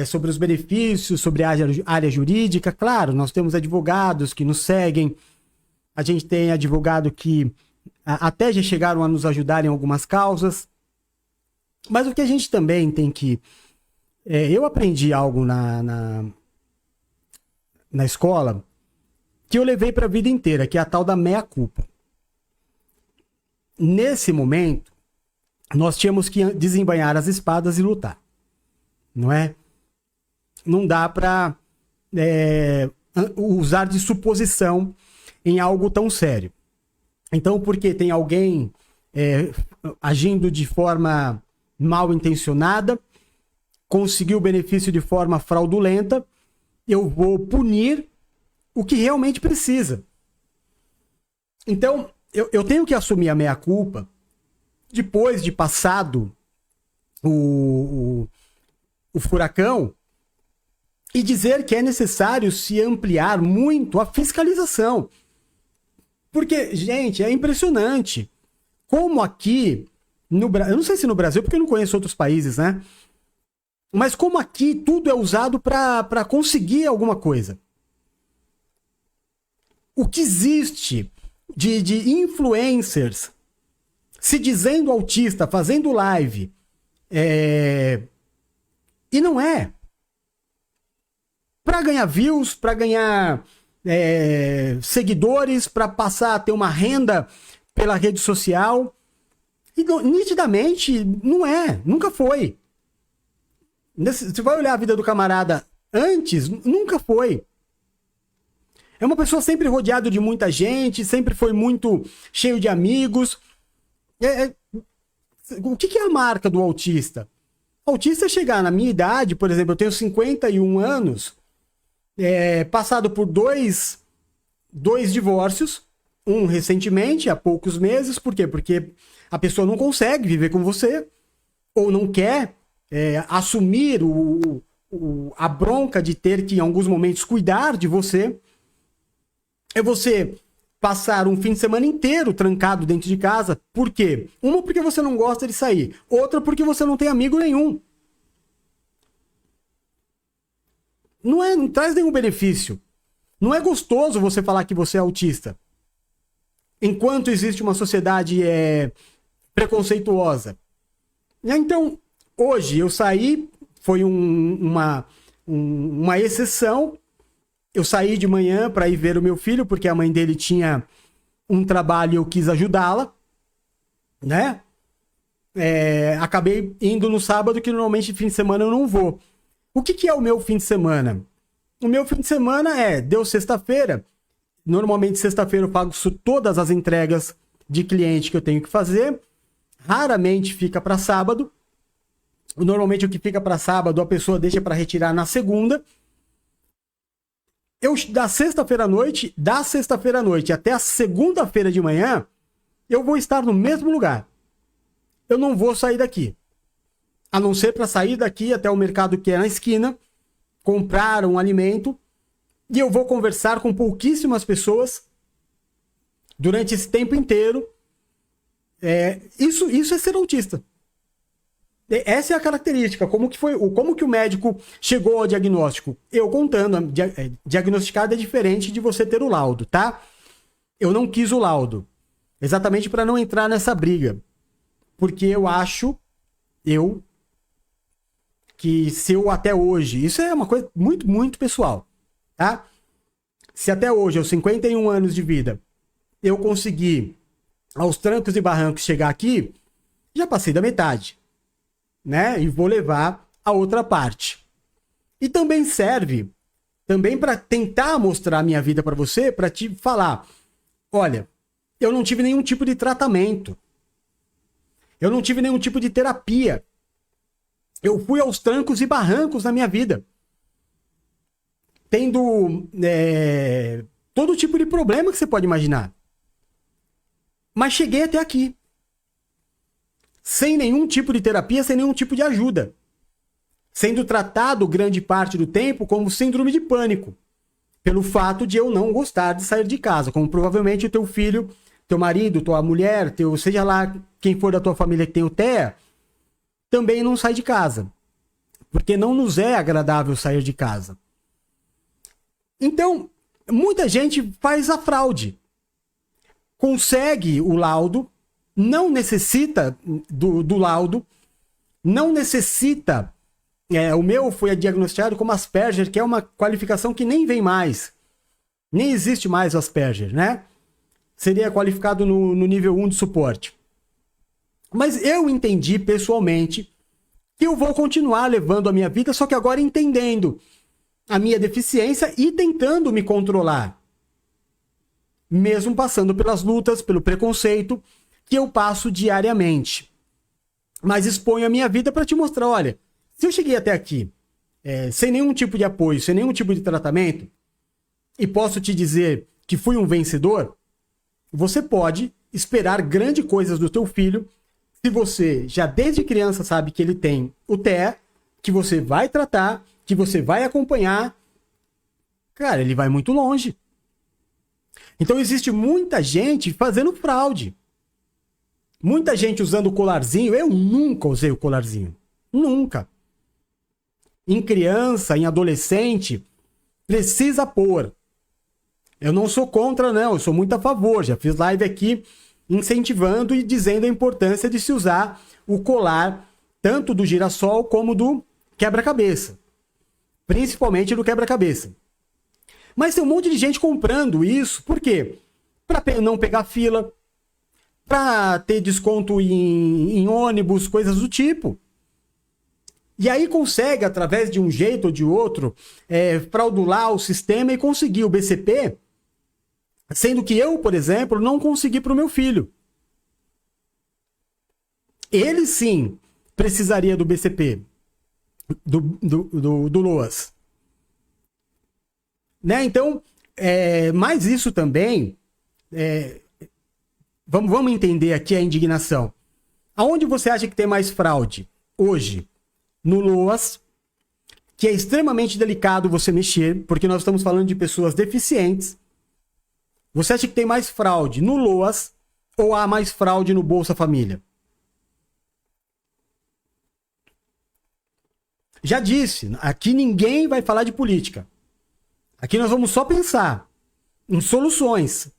Speaker 1: Sobre os benefícios, sobre a área jurídica. Claro, nós temos advogados que nos seguem. A gente tem advogado que até já chegaram a nos ajudar em algumas causas. Mas o que a gente também tem que... eu aprendi algo na escola que eu levei para a vida inteira, que é a tal da meia-culpa. Nesse momento, nós tínhamos que desembainhar as espadas e lutar. Não é? Não dá para usar de suposição em algo tão sério. Então, porque tem alguém agindo de forma mal intencionada, conseguiu o benefício de forma fraudulenta, eu vou punir o que realmente precisa. Então, eu tenho que assumir a meia-culpa depois de passado o furacão e dizer que é necessário se ampliar muito a fiscalização. Porque, gente, é impressionante como aqui no Brasil, eu não sei se no Brasil, porque eu não conheço outros países, né? Mas como aqui tudo é usado para conseguir alguma coisa. O que existe de influencers se dizendo autista, fazendo live, E não é. Para ganhar views, para ganhar seguidores, para passar a ter uma renda pela rede social. E nitidamente não é, nunca foi. Você vai olhar a vida do camarada antes, nunca foi. É uma pessoa sempre rodeada de muita gente, sempre foi muito cheio de amigos. O que é a marca do autista? O autista é chegar na minha idade, por exemplo, eu tenho 51 anos, passado por dois divórcios, um recentemente, há poucos meses. Por quê? Porque a pessoa não consegue viver com você, ou não quer assumir a bronca de ter que, em alguns momentos, cuidar de você. É você passar um fim de semana inteiro trancado dentro de casa. Por quê? Uma, porque você não gosta de sair. Outra, porque você não tem amigo nenhum. Não traz nenhum benefício. Não é gostoso você falar que você é autista. Enquanto existe uma sociedade preconceituosa. Então, hoje eu saí, foi uma exceção. Eu saí de manhã para ir ver o meu filho, porque a mãe dele tinha um trabalho e eu quis ajudá-la, né? Acabei indo no sábado, que normalmente fim de semana eu não vou. O que é o meu fim de semana? O meu fim de semana deu sexta-feira. Normalmente sexta-feira eu faço todas as entregas de cliente que eu tenho que fazer. Raramente fica para sábado. Normalmente o que fica para sábado a pessoa deixa para retirar na segunda. Da sexta-feira à noite até a segunda-feira de manhã, eu vou estar no mesmo lugar. Eu não vou sair daqui. A não ser para sair daqui até o mercado que é na esquina, comprar um alimento, e eu vou conversar com pouquíssimas pessoas durante esse tempo inteiro. Isso é ser autista. Essa é a característica. Como que o médico chegou ao diagnóstico? Eu contando. Diagnosticar é diferente de você ter o laudo, tá? Eu não quis o laudo. Exatamente para não entrar nessa briga. Porque eu acho, que se eu até hoje... Isso é uma coisa muito, muito pessoal, tá? Se até hoje, aos 51 anos de vida, eu consegui, aos trancos e barrancos, chegar aqui, já passei da metade. Né? E vou levar a outra parte. E também serve para tentar mostrar a minha vida para você, para te falar, olha, eu não tive nenhum tipo de tratamento. Eu não tive nenhum tipo de terapia. Eu fui aos trancos e barrancos na minha vida. Tendo todo tipo de problema que você pode imaginar. Mas cheguei até aqui. Sem nenhum tipo de terapia, sem nenhum tipo de ajuda. Sendo tratado grande parte do tempo como síndrome de pânico. Pelo fato de eu não gostar de sair de casa. Como provavelmente o teu filho, teu marido, tua mulher, seja lá quem for da tua família que tem o TEA, também não sai de casa. Porque não nos é agradável sair de casa. Então, muita gente faz a fraude. Consegue o laudo, não necessita do laudo, não necessita... o meu foi diagnosticado como Asperger, que é uma qualificação que nem vem mais. Nem existe mais o Asperger, né? Seria qualificado no nível 1 de suporte. Mas eu entendi pessoalmente que eu vou continuar levando a minha vida, só que agora entendendo a minha deficiência e tentando me controlar. Mesmo passando pelas lutas, pelo preconceito que eu passo diariamente. Mas exponho a minha vida para te mostrar, olha, se eu cheguei até aqui sem nenhum tipo de apoio, sem nenhum tipo de tratamento, e posso te dizer que fui um vencedor, você pode esperar grandes coisas do teu filho, se você já desde criança sabe que ele tem o TEA, que você vai tratar, que você vai acompanhar, cara, ele vai muito longe. Então existe muita gente fazendo fraude. Muita gente usando o colarzinho. Eu nunca usei o colarzinho. Nunca. Em criança, em adolescente, precisa pôr. Eu não sou contra, não. Eu sou muito a favor. Já fiz live aqui incentivando e dizendo a importância de se usar o colar, tanto do girassol como do quebra-cabeça. Principalmente no quebra-cabeça. Mas tem um monte de gente comprando isso. Por quê? Para não pegar fila, para ter desconto em ônibus, coisas do tipo. E aí consegue, através de um jeito ou de outro, fraudular o sistema e conseguir o BCP, sendo que eu, por exemplo, não consegui para o meu filho. Ele sim precisaria do BCP, do LOAS. Né? Então, mas isso também, vamos entender aqui a indignação. Aonde você acha que tem mais fraude hoje? No LOAS, que é extremamente delicado você mexer, porque nós estamos falando de pessoas deficientes. Você acha que tem mais fraude no LOAS ou há mais fraude no Bolsa Família? Já disse, aqui ninguém vai falar de política. Aqui nós vamos só pensar em soluções.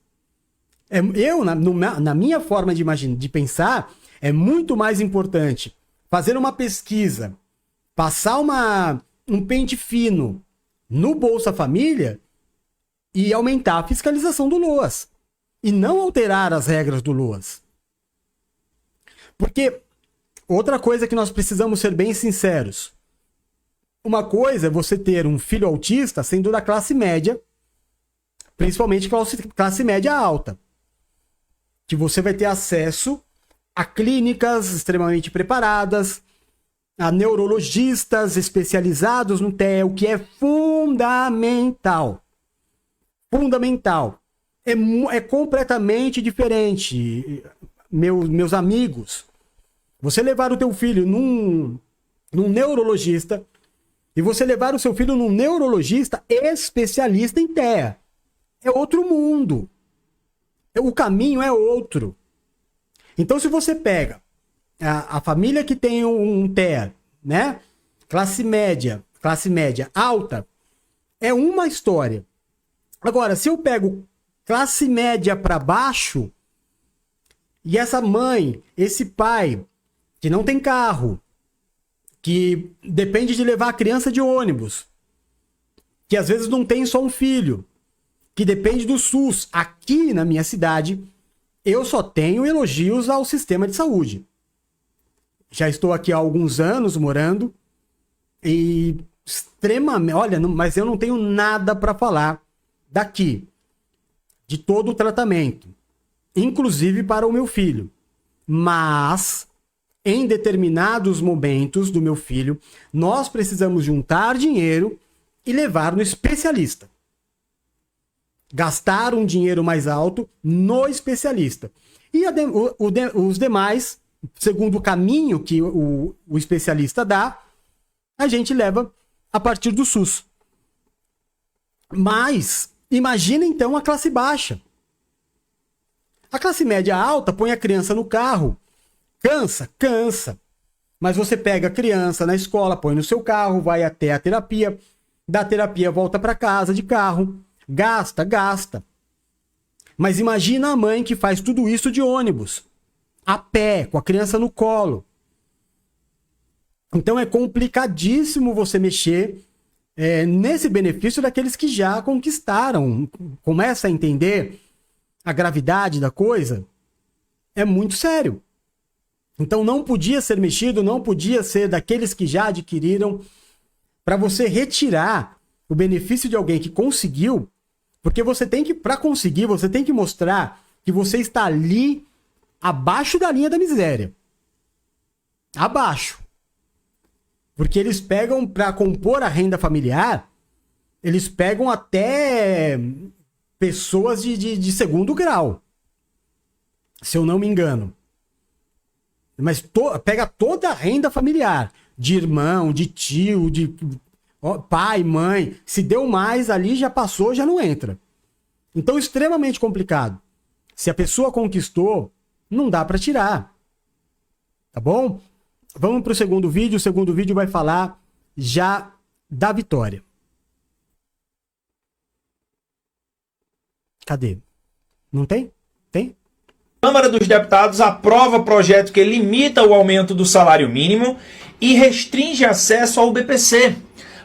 Speaker 1: Eu, na minha forma de pensar, é muito mais importante fazer uma pesquisa, passar um pente fino no Bolsa Família e aumentar a fiscalização do LOAS. E não alterar as regras do LOAS. Porque outra coisa que nós precisamos ser bem sinceros. Uma coisa é você ter um filho autista sendo da classe média, principalmente classe média alta. Que você vai ter acesso a clínicas extremamente preparadas, a neurologistas especializados no TEA, o que é fundamental. Fundamental. É completamente diferente, meus amigos. Você levar o teu filho num neurologista e você levar o seu filho num neurologista especialista em TEA. É outro mundo. O caminho é outro. Então, se você pega a família que tem um TEA, né? Classe média alta, é uma história. Agora, se eu pego classe média para baixo, e essa mãe, esse pai, que não tem carro, que depende de levar a criança de ônibus, que às vezes não tem só um filho, que depende do SUS. Aqui na minha cidade, eu só tenho elogios ao sistema de saúde. Já estou aqui há alguns anos morando e extremamente... Olha, mas eu não tenho nada para falar daqui, de todo o tratamento, inclusive para o meu filho. Mas, em determinados momentos do meu filho, nós precisamos juntar dinheiro e levar no especialista. Gastar um dinheiro mais alto no especialista. E os demais, segundo o caminho que o especialista dá, a gente leva a partir do SUS. Mas, imagina então a classe baixa. A classe média alta põe a criança no carro. Cansa. Mas você pega a criança na escola, põe no seu carro, vai até a terapia, da terapia volta para casa de carro, gasta. Mas imagina a mãe que faz tudo isso de ônibus, a pé, com a criança no colo. Então é complicadíssimo você mexer nesse benefício daqueles que já conquistaram. Começa a entender a gravidade da coisa. É muito sério. Então não podia ser mexido, não podia ser daqueles que já adquiriram, para você retirar o benefício de alguém que conseguiu, porque você tem que, para conseguir, você tem que mostrar que você está ali abaixo da linha da miséria. Abaixo. Porque eles pegam, para compor a renda familiar, eles pegam até pessoas de segundo grau. Se eu não me engano. Mas pega toda a renda familiar. De irmão, de tio, de pai, mãe. Se deu mais ali, já passou, já não entra. Então, extremamente complicado. Se a pessoa conquistou, não dá para tirar. Tá bom? Vamos para o segundo vídeo. O segundo vídeo vai falar já da vitória. Cadê? Não tem? Tem?
Speaker 3: A Câmara dos Deputados aprova projeto que limita o aumento do salário mínimo e restringe acesso ao BPC.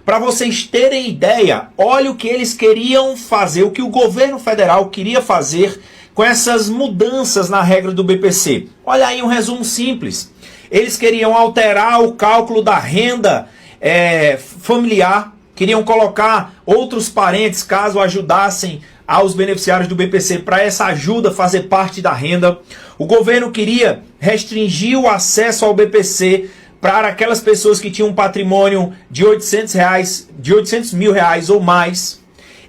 Speaker 3: Para vocês terem ideia, olha o que eles queriam fazer, o que o governo federal queria fazer com essas mudanças na regra do BPC. Olha aí um resumo simples. Eles queriam alterar o cálculo da renda familiar, queriam colocar outros parentes, caso ajudassem aos beneficiários do BPC, para essa ajuda fazer parte da renda. O governo queria restringir o acesso ao BPC para aquelas pessoas que tinham um patrimônio de R$800 mil ou mais.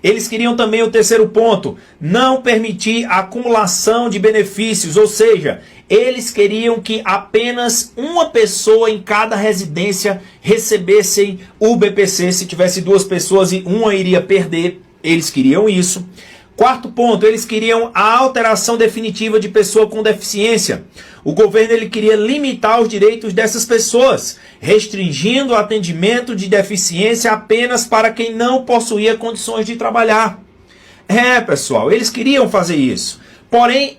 Speaker 3: Eles queriam também o terceiro ponto, não permitir a acumulação de benefícios, ou seja, eles queriam que apenas uma pessoa em cada residência recebessem o BPC. Se tivesse duas pessoas e uma iria perder, eles queriam isso. Quarto ponto, eles queriam a alteração definitiva de pessoa com deficiência. O governo ele queria limitar os direitos dessas pessoas, restringindo o atendimento de deficiência apenas para quem não possuía condições de trabalhar. Pessoal, eles queriam fazer isso. Porém,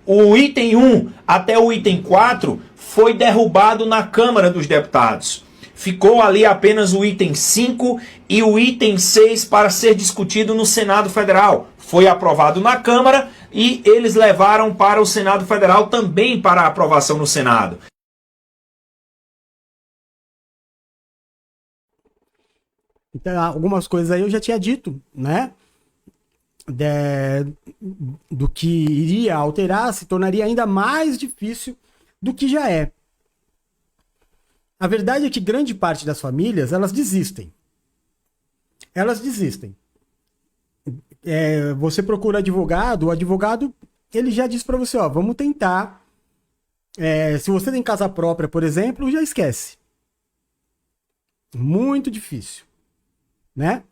Speaker 3: o item 1 até o item 4 foi derrubado na Câmara dos Deputados. Ficou ali apenas o item 5 e o item 6 para ser discutido no Senado Federal. Foi aprovado na Câmara e eles levaram para o Senado Federal também para aprovação no Senado.
Speaker 1: Então, algumas coisas aí eu já tinha dito, né? Do que iria alterar, se tornaria ainda mais difícil do que já é. A verdade é que grande parte das famílias, elas desistem. Elas desistem. Você procura advogado, o advogado, ele já diz para você, vamos tentar. Se você tem casa própria, por exemplo, já esquece. Muito difícil, né?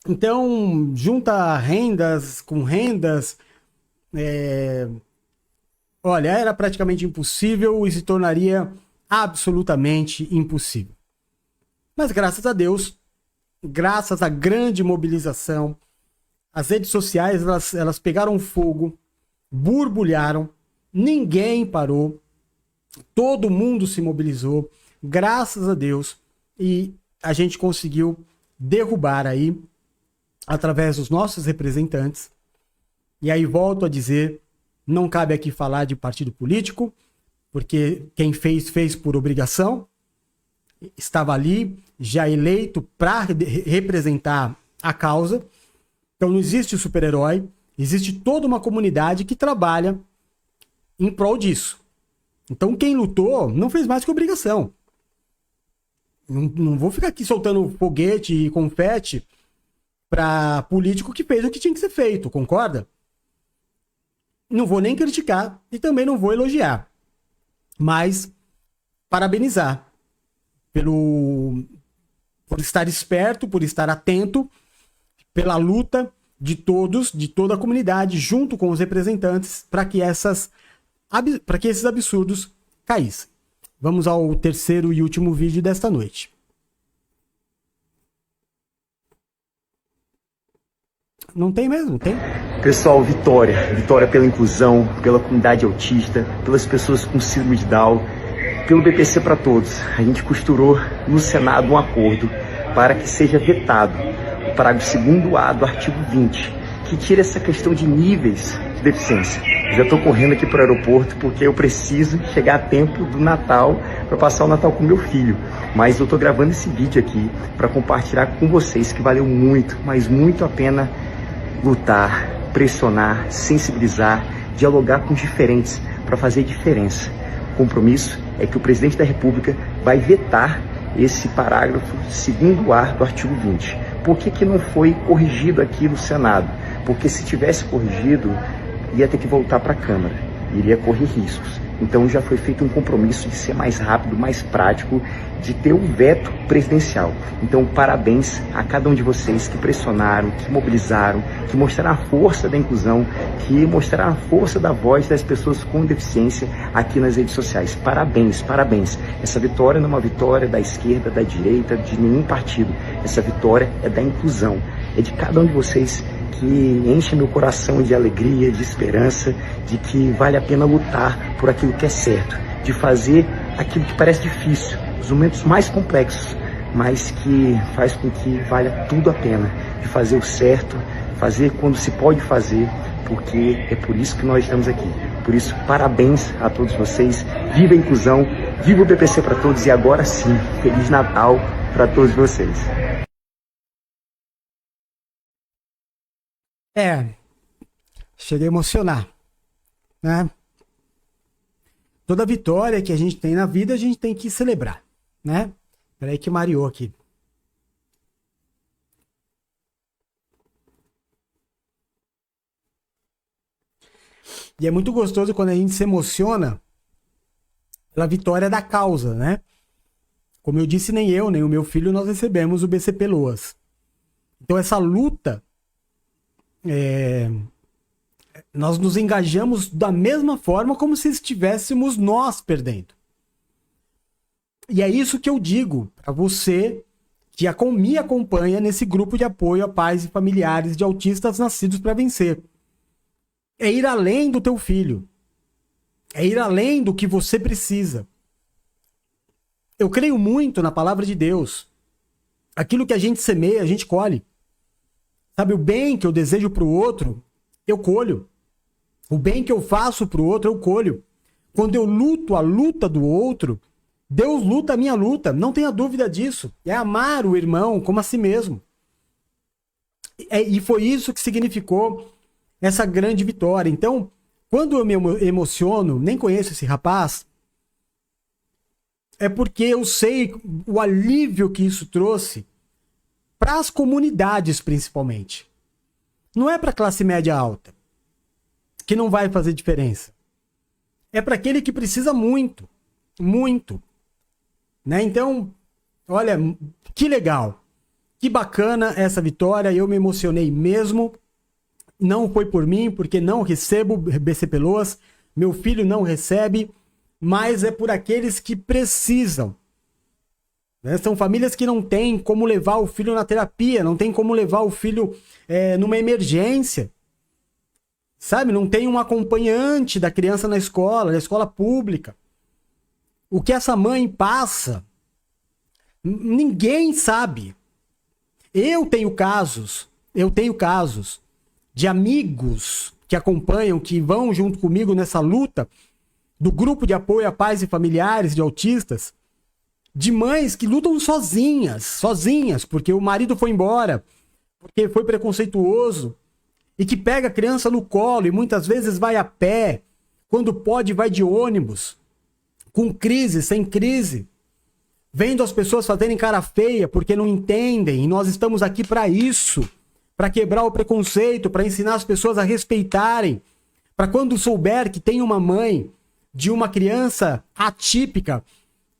Speaker 1: Então, junta rendas com rendas, olha, era praticamente impossível e se tornaria absolutamente impossível. Mas graças a Deus, graças à grande mobilização, as redes sociais elas pegaram fogo, borbulharam, ninguém parou, todo mundo se mobilizou, graças a Deus, e a gente conseguiu derrubar aí, através dos nossos representantes. E aí volto a dizer, não cabe aqui falar de partido político, porque quem fez por obrigação, estava ali, já eleito para representar a causa. Então não existe super-herói, existe toda uma comunidade que trabalha em prol disso. Então quem lutou não fez mais que obrigação. Não vou ficar aqui soltando foguete e confete para político que fez o que tinha que ser feito, concorda? Não vou nem criticar e também não vou elogiar. Mas parabenizar por estar esperto, por estar atento, pela luta de todos, de toda a comunidade, junto com os representantes, para que esses absurdos caíssem. Vamos ao terceiro e último vídeo desta noite. Não tem mesmo, tem?
Speaker 4: Pessoal, vitória pela inclusão, pela comunidade autista, pelas pessoas com síndrome de Down, pelo BPC para todos. A gente costurou no Senado um acordo para que seja vetado o parágrafo 2º-A do artigo 20, que tira essa questão de níveis de deficiência. Eu já estou correndo aqui para o aeroporto porque eu preciso chegar a tempo do Natal para passar o Natal com meu filho. Mas eu estou gravando esse vídeo aqui para compartilhar com vocês que valeu muito, mas muito a pena lutar, pressionar, sensibilizar, dialogar com os diferentes para fazer diferença. O compromisso é que o presidente da República vai vetar esse parágrafo 2º-A do artigo 20. Por que não foi corrigido aqui no Senado? Porque se tivesse corrigido, ia ter que voltar para a Câmara, iria correr riscos. Então já foi feito um compromisso de ser mais rápido, mais prático, de ter um veto presidencial. Então parabéns a cada um de vocês que pressionaram, que mobilizaram, que mostraram a força da inclusão, que mostraram a força da voz das pessoas com deficiência aqui nas redes sociais. Parabéns, parabéns. Essa vitória não é uma vitória da esquerda, da direita, de nenhum partido. Essa vitória é da inclusão, é de cada um de vocês, que enche meu coração de alegria, de esperança, de que vale a pena lutar por aquilo que é certo, de fazer aquilo que parece difícil, os momentos mais complexos, mas que faz com que valha tudo a pena de fazer o certo, fazer quando se pode fazer, porque é por isso que nós estamos aqui. Por isso, parabéns a todos vocês, viva a inclusão, viva o BPC para todos e agora sim, Feliz Natal para todos vocês.
Speaker 1: Cheguei a emocionar, né? Toda vitória que a gente tem na vida, a gente tem que celebrar, né? Peraí que mareou aqui. E é muito gostoso quando a gente se emociona pela vitória da causa, né? Como eu disse, nem eu, nem o meu filho, nós recebemos o BCP Loas. Então essa luta, nós nos engajamos da mesma forma como se estivéssemos nós perdendo. E é isso que eu digo para você que me acompanha nesse grupo de apoio a pais e familiares de autistas nascidos para vencer. É ir além do teu filho. É ir além do que você precisa. Eu creio muito na palavra de Deus. Aquilo que a gente semeia, a gente colhe. Sabe, o bem que eu desejo para o outro, eu colho. O bem que eu faço para o outro, eu colho. Quando eu luto a luta do outro, Deus luta a minha luta. Não tenha dúvida disso. É amar o irmão como a si mesmo. E foi isso que significou essa grande vitória. Então, quando eu me emociono, nem conheço esse rapaz, é porque eu sei o alívio que isso trouxe para as comunidades, principalmente. Não é para a classe média alta, que não vai fazer diferença. É para aquele que precisa muito, muito. Né? Então, olha, que legal, que bacana essa vitória, eu me emocionei mesmo. Não foi por mim, porque não recebo BCP Loas, meu filho não recebe, mas é por aqueles que precisam. Né? São famílias que não têm como levar o filho na terapia, não tem como levar o filho numa emergência. Sabe, não tem um acompanhante da criança na escola pública. O que essa mãe passa, ninguém sabe. Eu tenho casos de amigos que acompanham, que vão junto comigo nessa luta, do grupo de apoio a pais e familiares de autistas, de mães que lutam sozinhas, porque o marido foi embora, porque foi preconceituoso, e que pega a criança no colo e muitas vezes vai a pé, quando pode vai de ônibus, com crise, sem crise, vendo as pessoas fazerem cara feia porque não entendem, e nós estamos aqui para isso, para quebrar o preconceito, para ensinar as pessoas a respeitarem, para quando souber que tem uma mãe de uma criança atípica,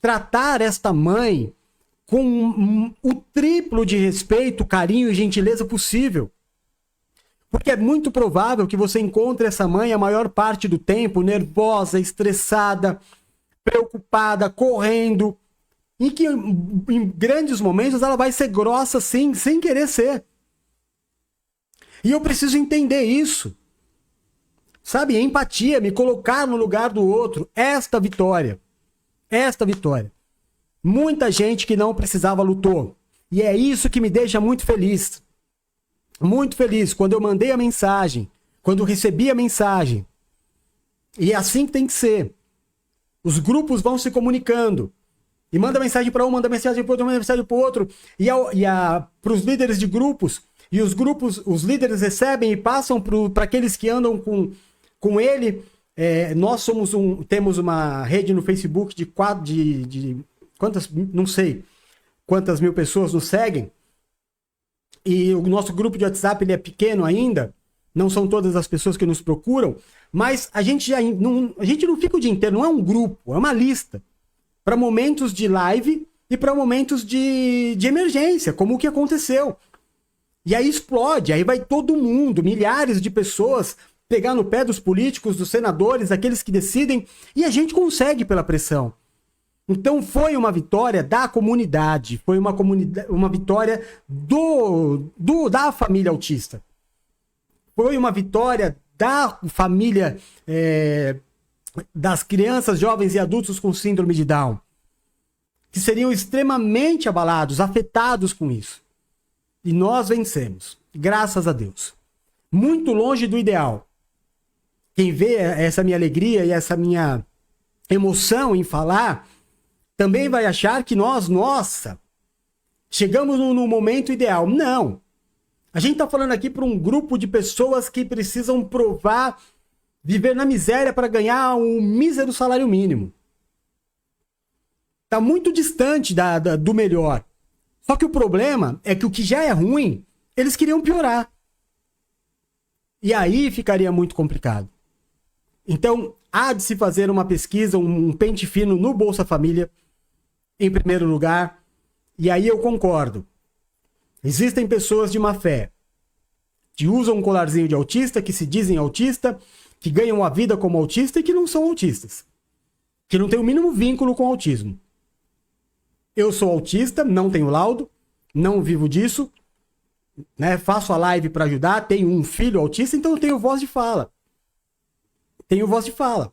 Speaker 1: tratar esta mãe com o triplo de respeito, carinho e gentileza possível. Porque é muito provável que você encontre essa mãe a maior parte do tempo nervosa, estressada, preocupada, correndo, e que em grandes momentos ela vai ser grossa sim, sem querer ser. E eu preciso entender isso. Sabe, empatia, me colocar no lugar do outro. Esta vitória. Muita gente que não precisava lutou. E é isso que me deixa muito feliz. Muito feliz quando eu mandei a mensagem, quando eu recebi a mensagem. E é assim que tem que ser. Os grupos vão se comunicando. E manda mensagem para um, manda mensagem para outro, manda mensagem para o outro. Para os líderes de grupos. E os grupos, os líderes recebem e passam para aqueles que andam com ele. Nós temos uma rede no Facebook de quantas, não sei quantas mil pessoas nos seguem. E o nosso grupo de WhatsApp ele é pequeno ainda. Não são todas as pessoas que nos procuram. Mas a gente não fica o dia inteiro, não é um grupo, é uma lista. Para momentos de live e para momentos de emergência, como o que aconteceu. E aí explode, aí vai todo mundo, milhares de pessoas pegar no pé dos políticos, dos senadores, daqueles que decidem, e a gente consegue pela pressão. Então foi uma vitória da comunidade, foi uma vitória da família autista. Foi uma vitória da família das crianças, jovens e adultos com síndrome de Down, que seriam extremamente abalados, afetados com isso. E nós vencemos, graças a Deus. Muito longe do ideal. Quem vê essa minha alegria e essa minha emoção em falar, também vai achar que nossa, chegamos no momento ideal. Não. A gente está falando aqui para um grupo de pessoas que precisam provar viver na miséria para ganhar um mísero salário mínimo. Está muito distante do melhor. Só que o problema é que o que já é ruim, eles queriam piorar. E aí ficaria muito complicado. Então, há de se fazer uma pesquisa, um pente fino no Bolsa Família, em primeiro lugar. E aí eu concordo. Existem pessoas de má fé que usam um colarzinho de autista, que se dizem autista, que ganham a vida como autista e que não são autistas. Que não têm o mínimo vínculo com o autismo. Eu sou autista, não tenho laudo, não vivo disso, né? Faço a live para ajudar, tenho um filho autista, então eu tenho voz de fala. Tenho voz de fala.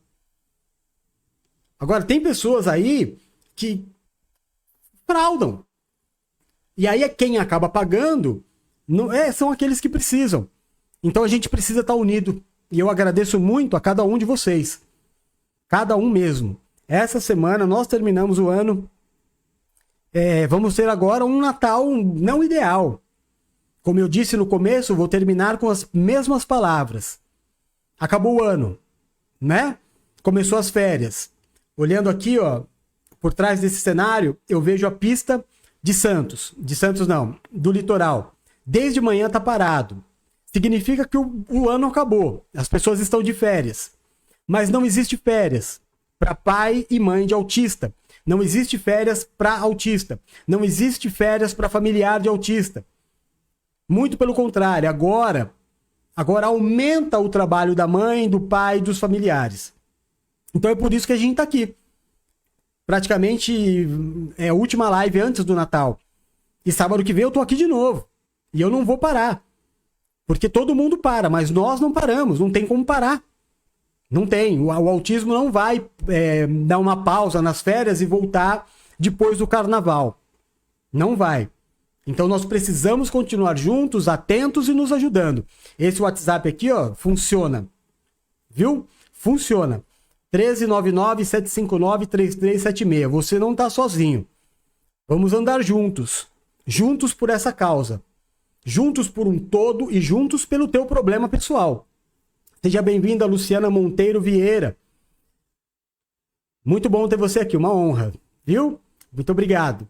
Speaker 1: Agora, tem pessoas aí que fraudam. E aí é quem acaba pagando, são aqueles que precisam. Então a gente precisa estar unido. E eu agradeço muito a cada um de vocês. Cada um mesmo. Essa semana nós terminamos o ano. Vamos ter agora um Natal não ideal. Como eu disse no começo, vou terminar com as mesmas palavras. Acabou o ano, né? Começou as férias. Olhando aqui, ó, por trás desse cenário, eu vejo a pista de Santos. De Santos não, do litoral. Desde manhã tá parado. Significa que o ano acabou. As pessoas estão de férias. Mas não existe férias para pai e mãe de autista. Não existe férias para autista. Não existe férias para familiar de autista. Muito pelo contrário. Agora aumenta o trabalho da mãe, do pai e dos familiares. Então é por isso que a gente está aqui. Praticamente é a última live antes do Natal. E sábado que vem eu tô aqui de novo. E eu não vou parar. Porque todo mundo para, mas nós não paramos. Não tem como parar. Não tem. O autismo não vai dar uma pausa nas férias e voltar depois do carnaval. Não vai. Então nós precisamos continuar juntos, atentos e nos ajudando. Esse WhatsApp aqui, ó, funciona. Viu? Funciona. 13997593376. Você não tá sozinho. Vamos andar juntos. Juntos por essa causa. Juntos por um todo e juntos pelo teu problema pessoal. Seja bem-vinda, Luciana Monteiro Vieira. Muito bom ter você aqui, uma honra, viu? Muito obrigado.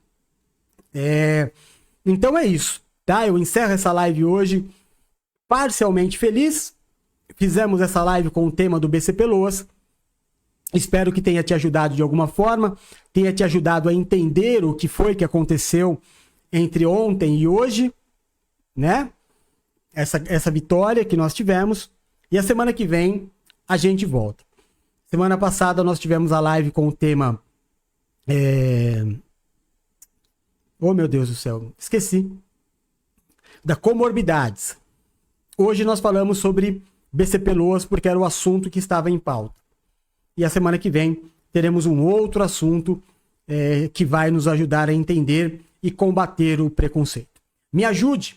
Speaker 1: Então é isso, tá? Eu encerro essa live hoje parcialmente feliz. Fizemos essa live com o tema do BCP Loas. Espero que tenha te ajudado de alguma forma, tenha te ajudado a entender o que foi que aconteceu entre ontem e hoje, né? Essa vitória que nós tivemos. E a semana que vem a gente volta. Semana passada nós tivemos a live com o tema... Oh, meu Deus do céu, esqueci. Da comorbidades. Hoje nós falamos sobre BCP Loas porque era o assunto que estava em pauta. E a semana que vem teremos um outro assunto que vai nos ajudar a entender e combater o preconceito. Me ajude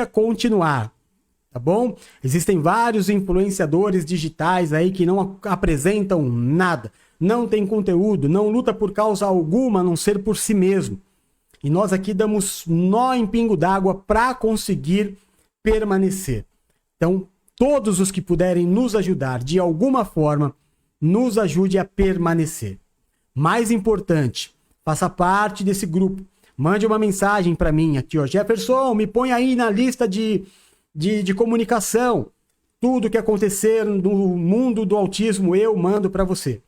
Speaker 1: a continuar. Tá bom? Existem vários influenciadores digitais aí que não apresentam nada, não tem conteúdo, não luta por causa alguma a não ser por si mesmo. E nós aqui damos nó em pingo d'água para conseguir permanecer. Então, todos os que puderem nos ajudar de alguma forma, nos ajude a permanecer. Mais importante, faça parte desse grupo. Mande uma mensagem para mim aqui, ó. Jefferson, me põe aí na lista de comunicação. Tudo que acontecer no mundo do autismo eu mando para você.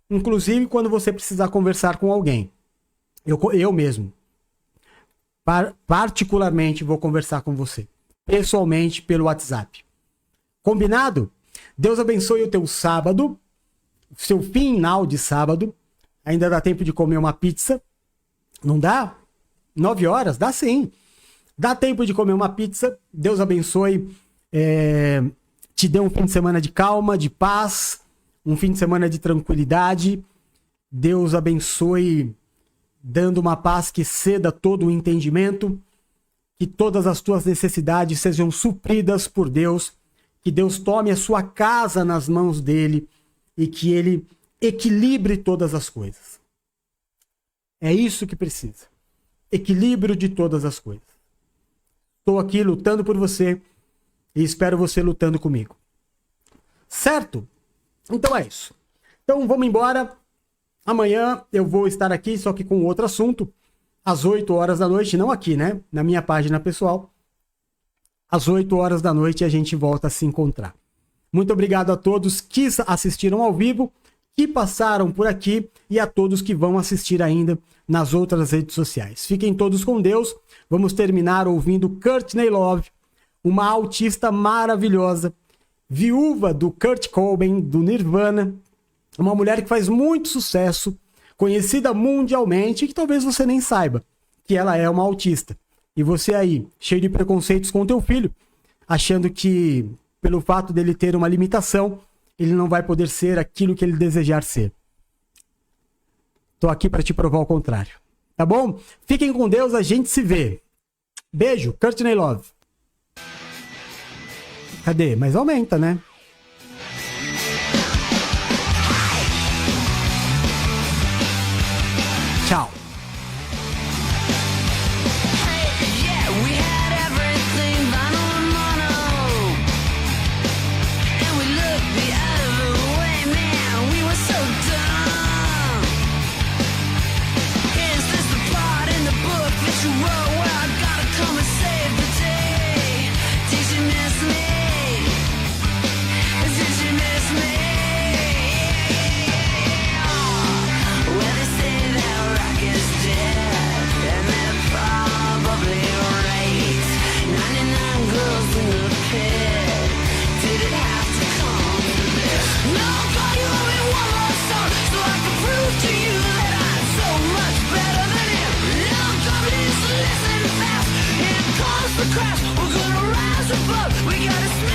Speaker 1: Inclusive quando você precisar conversar com alguém. Eu mesmo. Particularmente vou conversar com você. Pessoalmente pelo WhatsApp. Combinado? Deus abençoe o teu sábado. Seu final de sábado. Ainda dá tempo de comer uma pizza. Não dá? 9 horas? Dá sim. Dá tempo de comer uma pizza. Deus abençoe. Te dê um fim de semana de calma, de paz. um fim de semana de tranquilidade. Deus abençoe, dando uma paz que ceda todo o entendimento. Que todas as tuas necessidades sejam supridas por Deus. Que Deus tome a sua casa nas mãos dele e que ele equilibre todas as coisas. É isso que precisa. Equilíbrio de todas as coisas. Estou aqui lutando por você e espero você lutando comigo. Certo? Então é isso. Então vamos embora. Amanhã eu vou estar aqui, só que com outro assunto, às 8 horas da noite, não aqui, né? Na minha página pessoal. Às 8 horas da noite a gente volta a se encontrar. Muito obrigado a todos que assistiram ao vivo, que passaram por aqui e a todos que vão assistir ainda nas outras redes sociais. Fiquem todos com Deus. Vamos terminar ouvindo Courtney Love, uma autista maravilhosa, viúva do Kurt Cobain, do Nirvana, uma mulher que faz muito sucesso, conhecida mundialmente e que talvez você nem saiba que ela é uma autista. E você aí, cheio de preconceitos com o teu filho, achando que pelo fato dele ter uma limitação, ele não vai poder ser aquilo que ele desejar ser. Tô aqui para te provar o contrário. Tá bom? Fiquem com Deus, a gente se vê. Beijo, Courtney Love. Cadê? Mas aumenta, né? Tchau.
Speaker 5: Crash, we're gonna rise above. We gotta